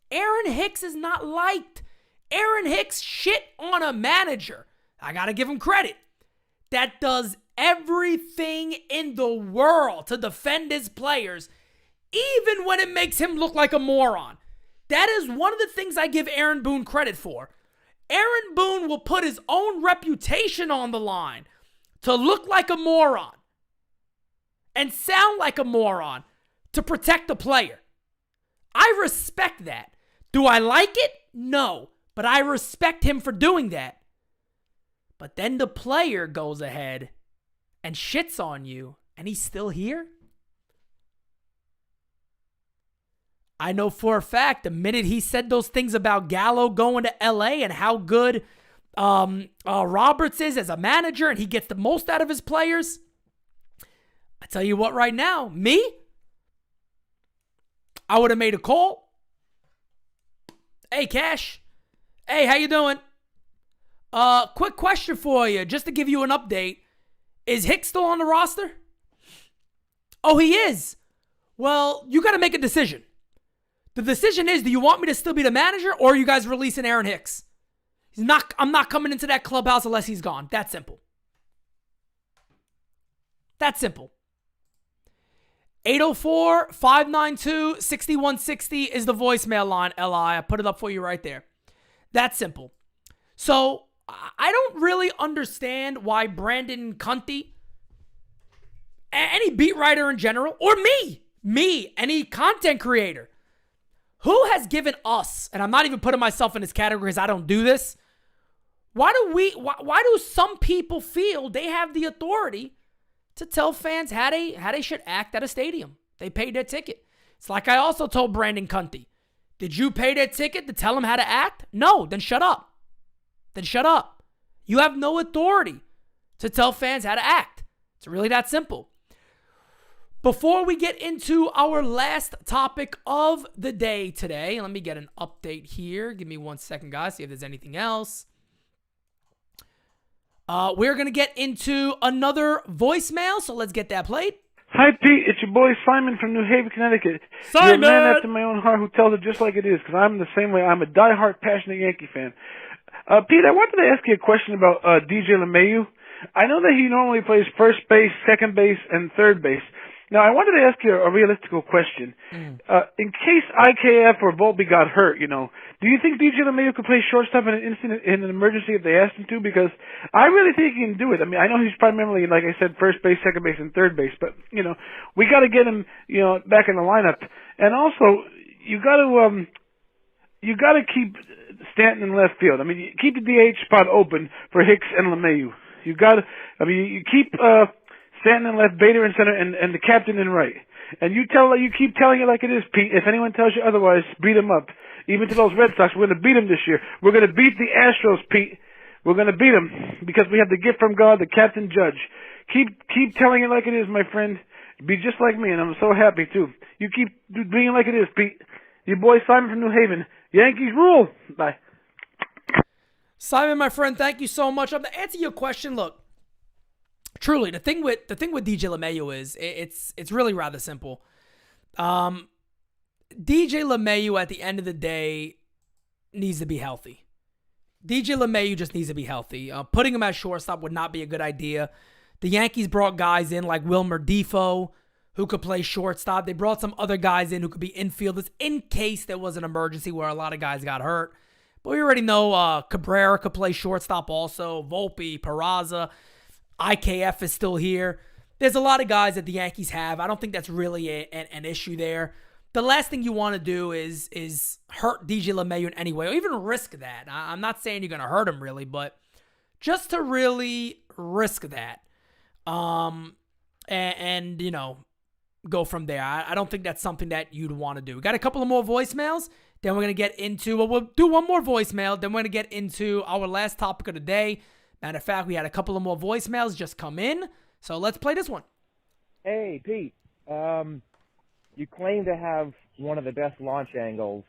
Aaron Hicks is not liked. Aaron Hicks shit on a manager. I got to give him credit. That does everything in the world to defend his players, even when it makes him look like a moron. That is one of the things I give Aaron Boone credit for. Aaron Boone will put his own reputation on the line to look like a moron and sound like a moron to protect the player. I respect that. Do I like it? No. But I respect him for doing that. But then the player goes ahead and shits on you, and he's still here? I know for a fact the minute he said those things about Gallo going to LA and how good Roberts is as a manager and he gets the most out of his players, I tell you what right now, me, I would have made a call. Hey, Cash. Hey, how you doing? Quick question for you, just to give you an update. Is Hicks still on the roster? Oh, he is. Well, you got to make a decision. The decision is, do you want me to still be the manager or are you guys releasing Aaron Hicks? I'm not coming into that clubhouse unless he's gone. That simple. That simple. 804-592-6160 is the voicemail line, Li. I put it up for you right there. That simple. So, I don't really understand why Brandon Cunty, any beat writer in general, or me, any content creator, who has given us, and I'm not even putting myself in this category because I don't do this, why do some people feel they have the authority to tell fans how they should act at a stadium? They paid their ticket. It's like I also told Brandon Cunty, did you pay their ticket to tell them how to act? No, then shut up. Then shut up. You have no authority to tell fans how to act. It's really that simple. Before we get into our last topic of the day today, let me get an update here. Give me 1 second, guys, see if there's anything else. We're going to get into another voicemail, so let's get that played. Hi, Pete. It's your boy Simon from New Haven, Connecticut. Simon! You're a man after my own heart who tells it just like it is, because I'm the same way. I'm a diehard, passionate Yankee fan. Pete, I wanted to ask you a question about DJ LeMahieu. I know that he normally plays first base, second base, and third base. Now, I wanted to ask you a realistical question. In case IKF or Volpe got hurt, do you think DJ LeMahieu could play shortstop in an emergency if they asked him to? Because I really think he can do it. I mean, I know he's primarily, like I said, first base, second base, and third base, but we got to get him, back in the lineup. And also, you got to keep Stanton in left field. I mean, you keep the DH spot open for Hicks and LeMahieu. You keep Stanton in left, Bader in center, and the captain in right. And you keep telling it like it is, Pete. If anyone tells you otherwise, beat them up. Even to those Red Sox, we're going to beat them this year. We're going to beat the Astros, Pete. We're going to beat them because we have the gift from God, the Captain Judge. Keep telling it like it is, my friend. Be just like me, and I'm so happy, too. You keep being it like it is, Pete. Your boy Simon from New Haven. Yankees rule. Bye. Simon, my friend, thank you so much. To answer your question, look, truly, the thing with DJ LeMahieu is it's really rather simple. DJ LeMahieu at the end of the day needs to be healthy. DJ LeMahieu just needs to be healthy. Putting him at shortstop would not be a good idea. The Yankees brought guys in like Wilmer Defoe who could play shortstop. They brought some other guys in who could be infielders in case there was an emergency where a lot of guys got hurt. But we already know Cabrera could play shortstop also. Volpe, Peraza. IKF is still here. There's a lot of guys that the Yankees have. I don't think that's really an issue there. The last thing you want to do is hurt DJ LeMahieu in any way, or even risk that. I'm not saying you're going to hurt him really, but just to really risk that. And go from there. I don't think that's something that you'd want to do. We got a couple of more voicemails. Then we're going to get into, we'll do one more voicemail. Then we're going to get into our last topic of the day. Matter of fact, we had a couple of more voicemails just come in. So let's play this one. Hey, Pete. You claim to have one of the best launch angles.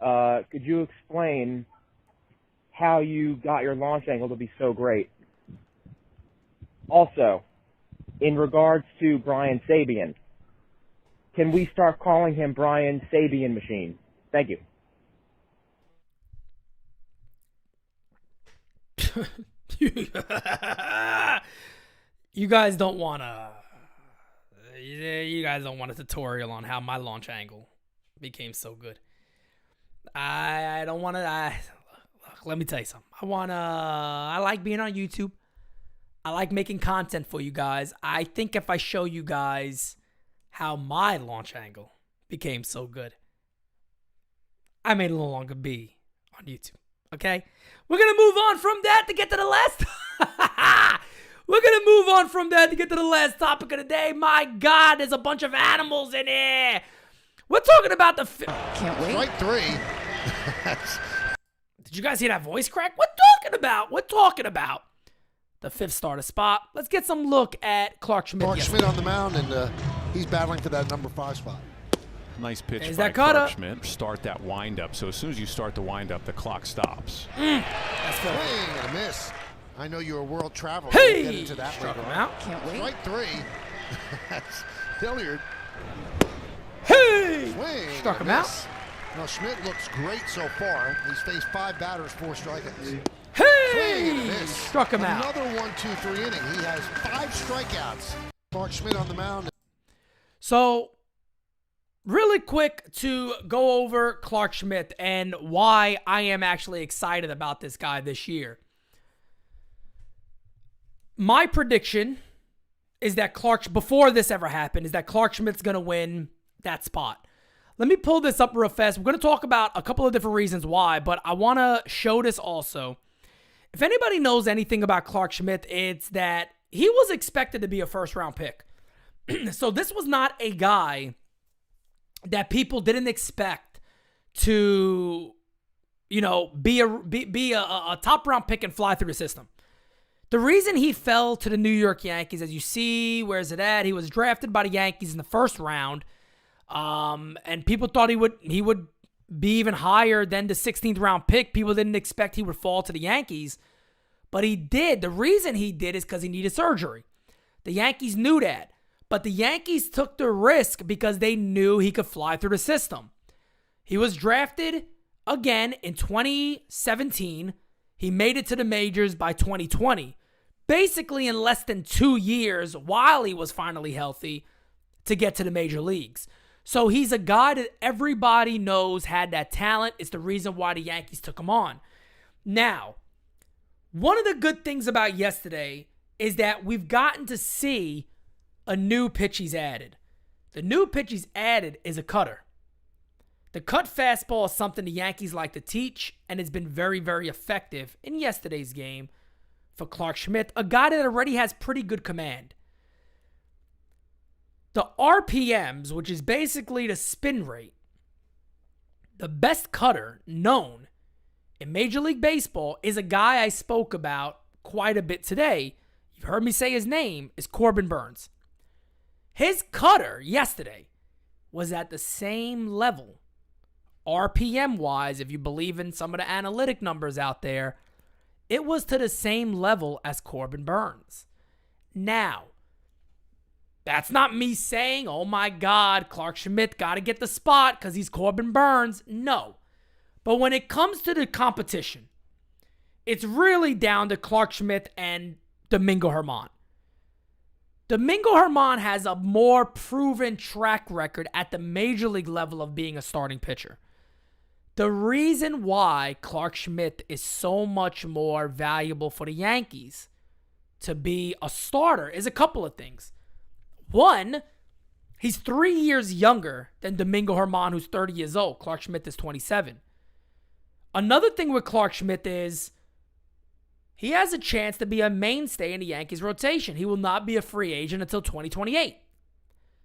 Could you explain how you got your launch angle to be so great? Also, in regards to Brian Sabian, can we start calling him Brian Sabian Machine? Thank you. You guys don't want a tutorial on how my launch angle became so good. I don't want to. Look, let me tell you something. I like being on YouTube. I like making content for you guys. I think if I show you guys how my launch angle became so good, I may no longer be on YouTube. Okay? We're going to move on from that to get to the last. We're going to move on from that to get to the last topic of the day. My God, there's a bunch of animals in here. We're talking about the. Can't wait. Strike three. Did you guys hear that voice crack? We're talking about the fifth starter spot. Let's get some look at Clarke Schmidt. Clarke Schmidt on the mound, and he's battling for that number 5 spot. Nice pitch There's by that cutter. Clarke Schmidt. Start that windup. So as soon as you start the windup, the clock stops. That's Swing and a miss. I know you're a world traveler. Hey! Get into that Struck later him on. out. Can't wait. Strike three. That's Hilliard. Hey! Swing. Struck and him a out. miss. Now Schmidt looks great so far. He's faced 5 batters, 4 strikeouts. Hey! Swing and a miss. Struck him out. Another 1-2-3 inning. He has 5 strikeouts. Clarke Schmidt on the mound. So, really quick to go over Clarke Schmidt and why I am actually excited about this guy this year. My prediction is that before this ever happened, is that Clarke Schmidt's going to win that spot. Let me pull this up real fast. We're going to talk about a couple of different reasons why, but I want to show this also. If anybody knows anything about Clarke Schmidt, it's that he was expected to be a first-round pick. So this was not a guy that people didn't expect to, be a top-round pick and fly through the system. The reason he fell to the New York Yankees, as you see, where's it at? He was drafted by the Yankees in the first round, and people thought he would be even higher than the 16th round pick. People didn't expect he would fall to the Yankees, but he did. The reason he did is because he needed surgery. The Yankees knew that, but the Yankees took the risk because they knew he could fly through the system. He was drafted again in 2017. He made it to the majors by 2020. Basically in less than 2 years while he was finally healthy to get to the major leagues. So he's a guy that everybody knows had that talent. It's the reason why the Yankees took him on. Now, one of the good things about yesterday is that we've gotten to see a new pitch he's added. The new pitch he's added is a cutter. The cut fastball is something the Yankees like to teach, and it's been very, very effective in yesterday's game for Clarke Schmidt, a guy that already has pretty good command. The RPMs, which is basically the spin rate, the best cutter known in Major League Baseball is a guy I spoke about quite a bit today. You've heard me say his name, is Corbin Burnes. His cutter yesterday was at the same level, RPM-wise, if you believe in some of the analytic numbers out there, it was to the same level as Corbin Burnes. Now, that's not me saying, oh my God, Clarke Schmidt got to get the spot because he's Corbin Burnes. No. But when it comes to the competition, it's really down to Clarke Schmidt and Domingo Herman. Domingo Herman has a more proven track record at the major league level of being a starting pitcher. The reason why Clarke Schmidt is so much more valuable for the Yankees to be a starter is a couple of things. One, he's 3 years younger than Domingo Herman, who's 30 years old. Clarke Schmidt is 27. Another thing with Clarke Schmidt is he has a chance to be a mainstay in the Yankees rotation. He will not be a free agent until 2028.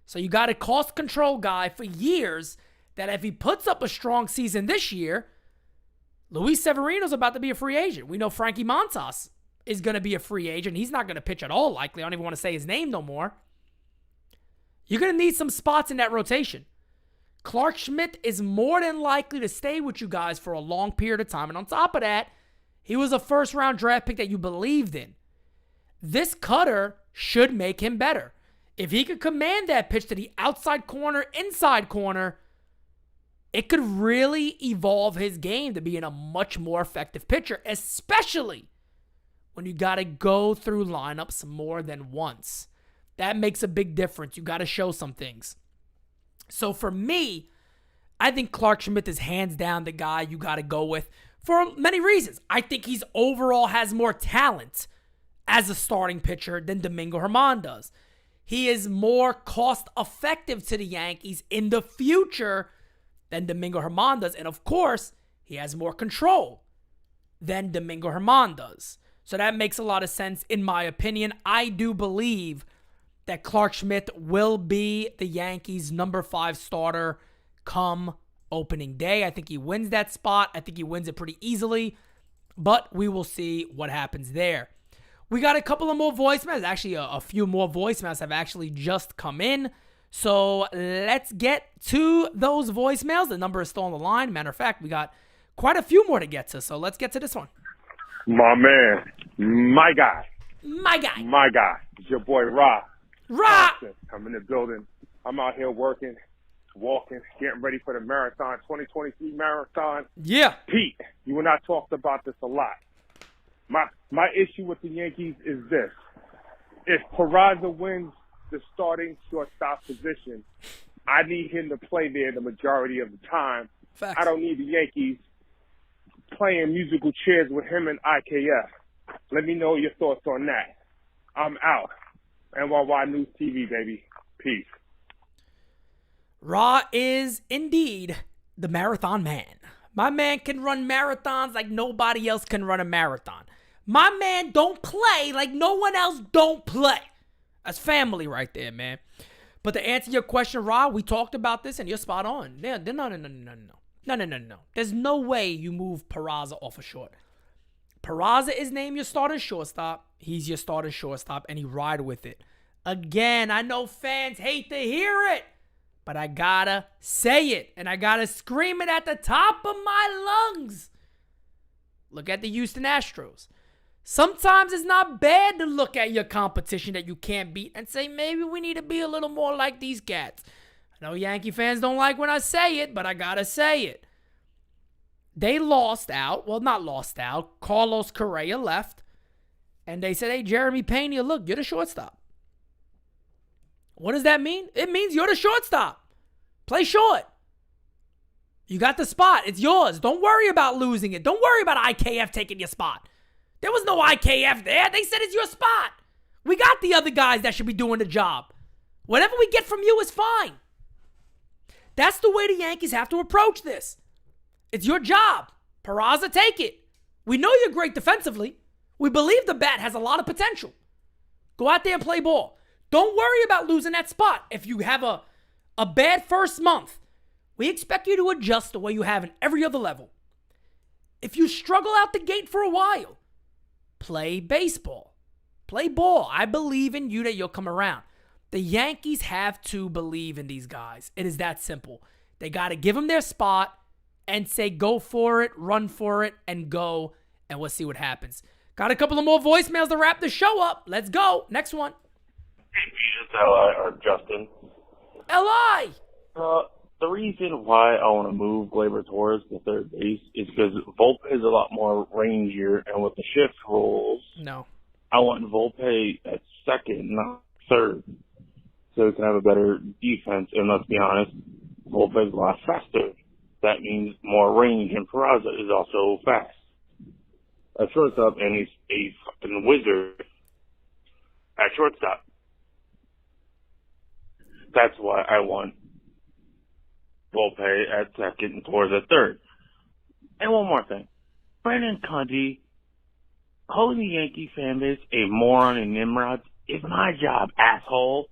So you got a cost control guy for years that if he puts up a strong season this year, Luis Severino's about to be a free agent. We know Frankie Montas is going to be a free agent. He's not going to pitch at all likely. I don't even want to say his name no more. You're going to need some spots in that rotation. Clarke Schmidt is more than likely to stay with you guys for a long period of time. And on top of that, he was a first-round draft pick that you believed in. This cutter should make him better. If he could command that pitch to the outside corner, inside corner, it could really evolve his game to being a much more effective pitcher, especially when you got to go through lineups more than once. That makes a big difference. You got to show some things. So for me, I think Clarke Schmidt is hands down the guy you got to go with for many reasons. I think he's overall has more talent as a starting pitcher than Domingo Herman does. He is more cost effective to the Yankees in the future than Domingo Herman does. And of course, He has more control than Domingo Herman does. So that makes a lot of sense in my opinion. I do believe that Clark Schmidt will be the Yankees' number 5 starter come opening day. I think he wins that spot. I think he wins it pretty easily. But we will see what happens there. We got a couple of more voicemails. Actually, a few more voicemails have actually just come in. So let's get to those voicemails. The number is still on the line. Matter of fact, we got quite a few more to get to. So let's get to this one. My man, my guy. It's your boy, Ra. I'm in the building. I'm out here working, walking, getting ready for the marathon, 2023 marathon. Yeah. Pete, you and I talked about this a lot. My issue with the Yankees is this. If Peraza wins the starting shortstop position, I need him to play there the majority of the time. Facts. I don't need the Yankees playing musical chairs with him and IKF. Let me know your thoughts on that. I'm out. NyynewsTV, baby. Peace. Ra is indeed the marathon man. My man can run marathons like nobody else can run a marathon. My man don't play like no one else don't play. That's family right there, man. But to answer your question, Ra, we talked about this and you're spot on. No. There's no way you move Peraza off a short. Peraza is named your starting shortstop. He's your starting shortstop and he ride with it. Again, I know fans hate to hear it, but I gotta say it and I gotta scream it at the top of my lungs. Look at the Houston Astros. Sometimes it's not bad to look at your competition that you can't beat and say, maybe we need to be a little more like these cats. I know Yankee fans don't like when I say it, but I gotta say it. They lost out. Well, not lost out. Carlos Correa left. And they said, hey, Jeremy Pena, look, you're the shortstop. What does that mean? It means you're the shortstop. Play short. You got the spot. It's yours. Don't worry about losing it. Don't worry about IKF taking your spot. There was no IKF there. They said it's your spot. We got the other guys that should be doing the job. Whatever we get from you is fine. That's the way the Yankees have to approach this. It's your job. Peraza, take it. We know you're great defensively. We believe the bat has a lot of potential. Go out there and play ball. Don't worry about losing that spot. If you have a bad first month, we expect you to adjust the way you have in every other level. If you struggle out the gate for a while, play baseball. Play ball. I believe in you that you'll come around. The Yankees have to believe in these guys. It is that simple. They got to give them their spot and say, go for it, run for it, and go, and we'll see what happens. Got a couple of more voicemails to wrap the show up. Let's go. Next one. Hey, it's L.I. or Justin. L.I. The reason why I want to move Gleyber Torres to third base is because Volpe is a lot more rangier, and with the shift rules, I want Volpe at second, not third, so he can have a better defense. And let's be honest, Volpe is a lot faster. That means more range, and Peraza is also fast. At shortstop, and he's a fucking wizard at shortstop. That's why I want Volpe at second and Torres at third. And one more thing. Brandon Cundy, calling the Yankee fan base a moron and Nimrod is my job, asshole.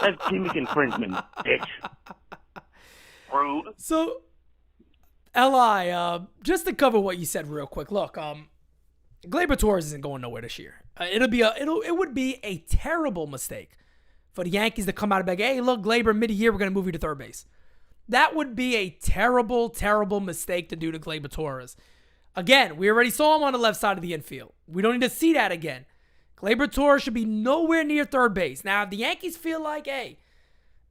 That's gimmick infringement, bitch. Rude. So, L.I., just to cover what you said real quick. Look, Gleyber Torres isn't going nowhere this year. It would be a terrible mistake for the Yankees to come out and be like, hey, look, Gleyber, mid-year, we're going to move you to third base. That would be a terrible, terrible mistake to do to Gleyber Torres. Again, we already saw him on the left side of the infield. We don't need to see that again. Gleyber Torres should be nowhere near third base. Now, if the Yankees feel like, hey,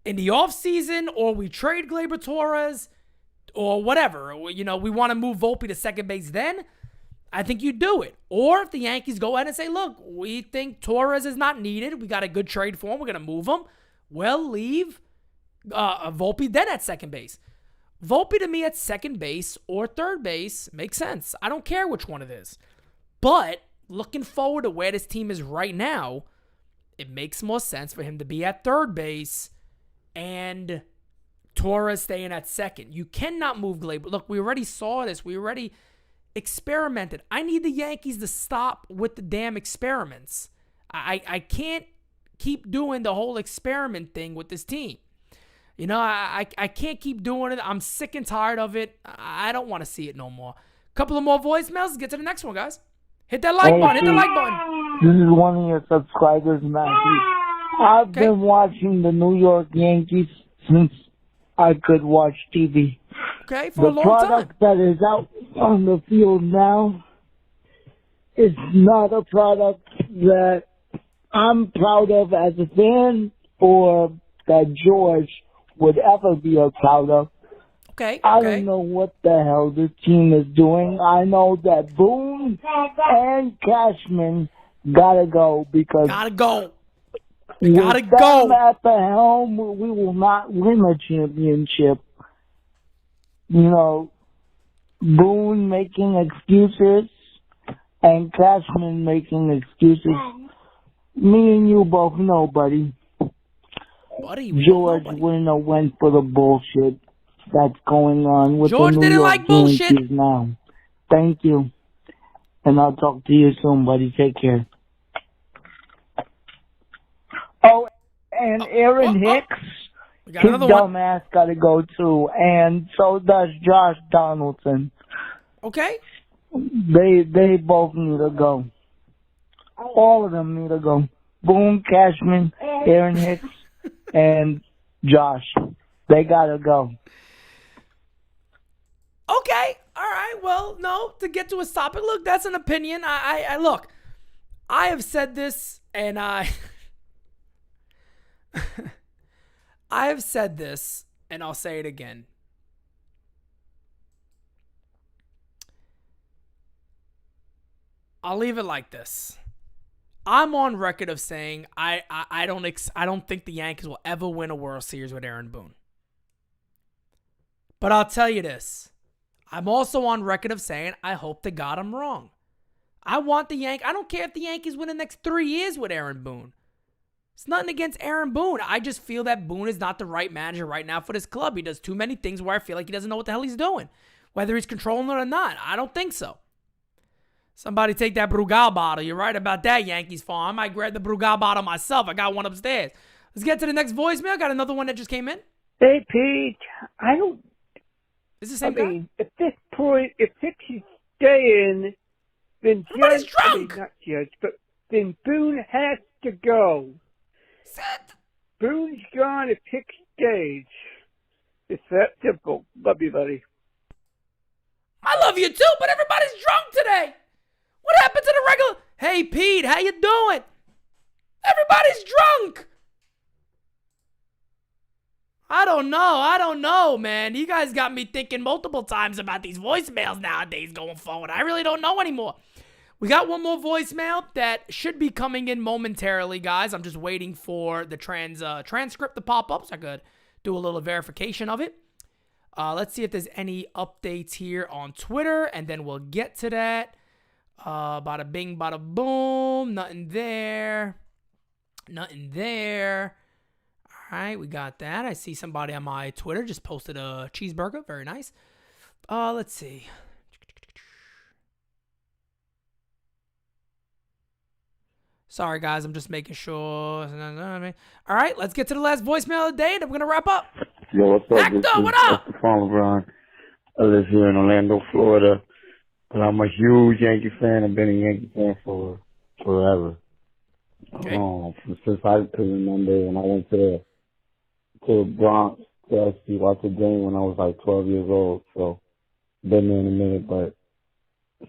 in the offseason, or we trade Gleyber Torres, or whatever, we want to move Volpe to second base then, I think you do it. Or if the Yankees go ahead and say, look, we think Torres is not needed. We got a good trade for him. We're going to move him. We'll leave Volpe then at second base. Volpe to me at second base or third base makes sense. I don't care which one it is. But looking forward to where this team is right now, it makes more sense for him to be at third base and Torres staying at second. You cannot move Gleyber. Look, we already saw this. We already experimented. I need the Yankees to stop with the damn experiments. I can't keep doing the whole experiment thing with this team. You know, I can't keep doing it. I'm sick and tired of it. I don't want to see it no more. Couple of more voicemails. Let's get to the next one, guys. Hit that like button. Hit the like button. This is one of your subscribers, Matthew. I've been watching the New York Yankees since I could watch TV. Okay, for a long time. The product that is out on the field now is not a product that I'm proud of as a fan or that George would ever be proud of. Okay. I don't know what the hell this team is doing. I know that Boone and Cashman gotta go because gotta go. With Gotta them go. at the helm, we will not win a championship. You know, Boone making excuses and Cashman making excuses. Me and you both know, buddy. George wouldn't have went for the bullshit that's going on with George the New didn't York like bullshit. Yankees now. Thank you. And I'll talk to you soon, buddy. Take care. Oh, and Aaron Hicks, got his another one. dumbass got to go too. And so does Josh Donaldson. Okay. They both need to go. All of them need to go. Boone, Cashman, Aaron Hicks, and Josh. They got to go. Okay. All right. Well, no, to get to a topic, look, that's an opinion. I look, I have said this and I have said this and I'll say it again. I'll leave it like this. I'm on record of saying I don't think the Yankees will ever win a World Series with Aaron Boone. But I'll tell you this. I'm also on record of saying I hope to God I'm wrong. I want the Yankees. I don't care if the Yankees win the next 3 years with Aaron Boone. It's nothing against Aaron Boone. I just feel that Boone is not the right manager right now for this club. He does too many things where I feel like he doesn't know what the hell he's doing. Whether he's controlling it or not. I don't think so. Somebody take that Brugal bottle. You're right about that, Yankees fan. I might grab the Brugal bottle myself. I got one upstairs. Let's get to the next voicemail. Got another one that just came in. Hey, Pete. I don't... Is the same guy? At this point, if Hicks is staying, then Everybody's drunk. not Judge, but then Boone has to go. Boone's gone if Hicks stays. It's that simple. Love you, buddy. I love you too, but everybody's drunk today. What happened to the regular? Hey, Pete, how you doing? Everybody's drunk. I don't know, man. You guys got me thinking multiple times about these voicemails nowadays going forward. I really don't know anymore. We got one more voicemail that should be coming in momentarily, guys. I'm just waiting for the transcript to pop up so I could do a little verification of it. Let's see if there's any updates here on Twitter, and then we'll get to that. Bada bing, bada boom. Nothing there. Nothing there. All right, we got that. I see somebody on my Twitter just posted a cheeseburger. Very nice. Let's see. Sorry, guys. I'm just making sure. All right, let's get to the last voicemail of the day, and we're going to wrap up. Yo, what's up? Hector, what up? LeBron. I live here in Orlando, Florida. And I'm a huge Yankee fan. I've been a Yankee fan for forever. Okay. Since I can remember when I went to the Bronx to actually watch a game when I was like 12 years old. So, been there in a minute, but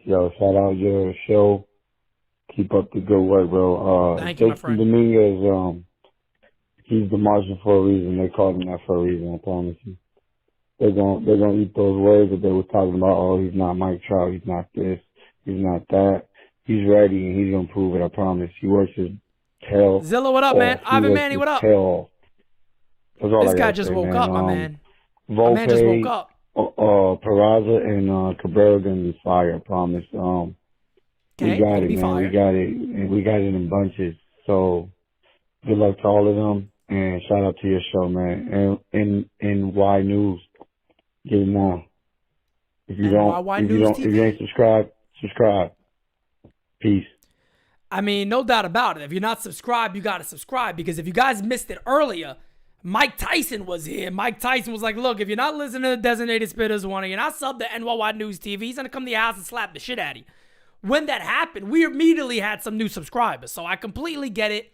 yo, shout out your show. Keep up the good work, bro. Thank you, my friend. Jasson Dominguez, he's the Martian for a reason. They called him that for a reason, I promise you. They're gonna eat those words that they were talking about. Oh, he's not Mike Trout. He's not this. He's not that. He's ready and he's gonna prove it. I promise. He works his tail. Zilla, what up, man? Ivan Manny, what up? This guy just woke up, my man. Volpe, My man just woke up. Peraza and Cabrera gonna be fire. I promise. Okay, we got it, be man. fire. We got it, and we got it in bunches. So good luck to all of them. And shout out to your show, man. And NY News, get it now. If you ain't subscribe. Peace. I mean, no doubt about it. If you're not subscribed, you got to subscribe, because if you guys missed it earlier, Mike Tyson was here. Mike Tyson was like, look, if you're not listening to the Designated Spitters Warning, you're not subbed to NyynewsTV, he's going to come to your house and slap the shit out of you. When that happened, we immediately had some new subscribers. So I completely get it.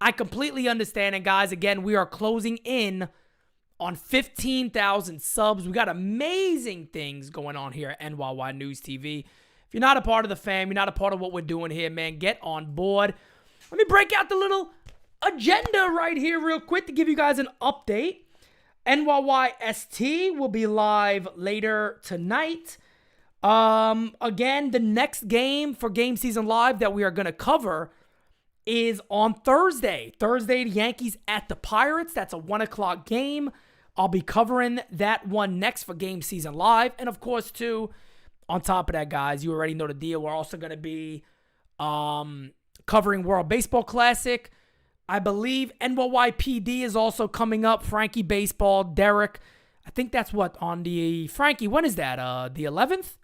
I completely understand. And guys, again, we are closing in on 15,000 subs. We got amazing things going on here at NyynewsTV. If you're not a part of the fam, you're not a part of what we're doing here, man, get on board. Let me break out the little agenda right here real quick to give you guys an update. NYYST will be live later tonight. Again, the next game for Game Season Live that we are going to cover is on Thursday. Thursday, the Yankees at the Pirates. That's a 1 o'clock game. I'll be covering that one next for Game Season Live. And of course, too, on top of that, guys, you already know the deal. We're also going to be covering World Baseball Classic. I believe NYYPD is also coming up. Frankie Baseball, Derek. I think that's what on the... Frankie, when is that? The 11th?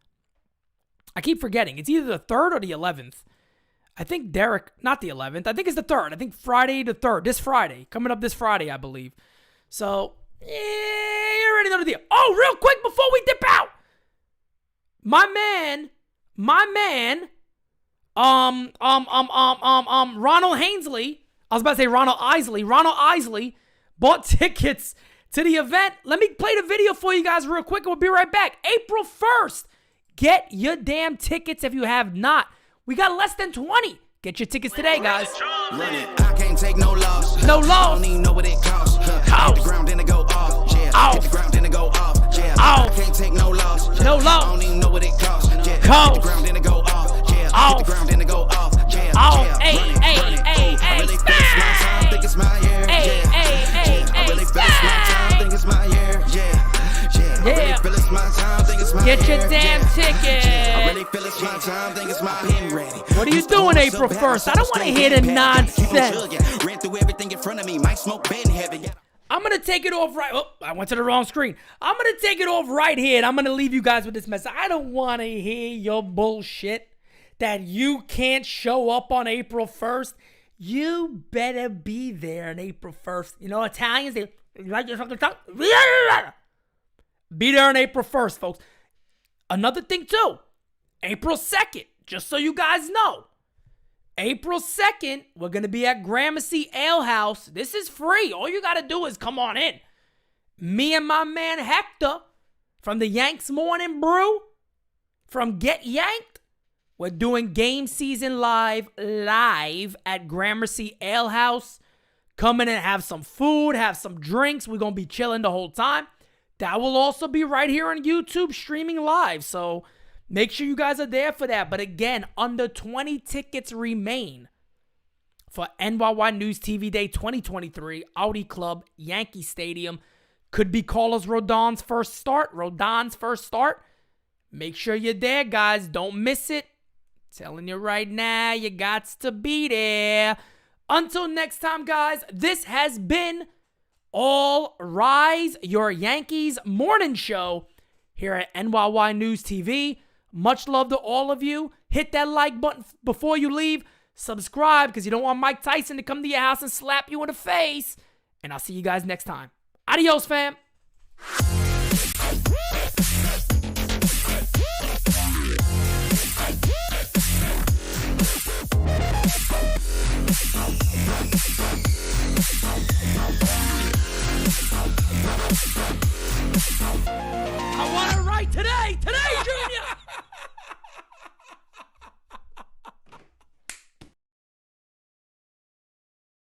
I keep forgetting. It's either the 3rd or the 11th. I think Derek... Not the 11th. I think it's the 3rd. I think Friday the 3rd. This Friday. Coming up this Friday, I believe. So, yeah, you already know the deal. Oh, real quick before we dip out. My man, Ronald Hainsley, I was about to say Ronald Isley bought tickets to the event. Let me play the video for you guys real quick and we'll be right back. April 1st, get your damn tickets if you have not. We got less than 20. Get your tickets today, guys. I can't take no loss. No loss. I don't even know what it costs. Hit the ground, then it go off. Yeah. Hit the ground, then it go off. Yeah. I can't take no loss. No loss. I don't even know what it costs. Yeah. Hit the ground, then it go off. Yeah. Hit the ground, then it go off. Yeah. Hey. I really feel it's my time, think it's my year. Yeah. I really feel it's my time, think it's my year. Yeah. I really feel it's my time, think it's my year. Get your damn ticket. I really feel it's my time, think it's my year. What are you doing April 1st? I don't want to hear the nonsense. Ran through everything in front of me, might smoke bed heavy. I'm going to take it off right... Oh, I went to the wrong screen. I'm going to take it off right here, and I'm going to leave you guys with this message. I don't want to hear your bullshit that you can't show up on April 1st. You better be there on April 1st. You know, Italians, they like your fucking tongue. Be there on April 1st, folks. Another thing, too. April 2nd, just so you guys know. April 2nd, we're going to be at Gramercy Ale House. This is free. All you got to do is come on in. Me and my man Hector from the Yanks Morning Brew, from Get Yanked, we're doing Game Season live at Gramercy Ale House. Come in and have some food, have some drinks. We're going to be chilling the whole time. That will also be right here on YouTube streaming live. So make sure you guys are there for that. But again, under 20 tickets remain for NyynewsTV Day 2023, Audi Club, Yankee Stadium. Could be Carlos Rodon's first start. Make sure you're there, guys. Don't miss it. Telling you right now, you got to be there. Until next time, guys, this has been All Rise, your Yankees morning show here at NyynewsTV. Much love to all of you. Hit that like button before you leave. Subscribe because you don't want Mike Tyson to come to your house and slap you in the face. And I'll see you guys next time. Adios, fam.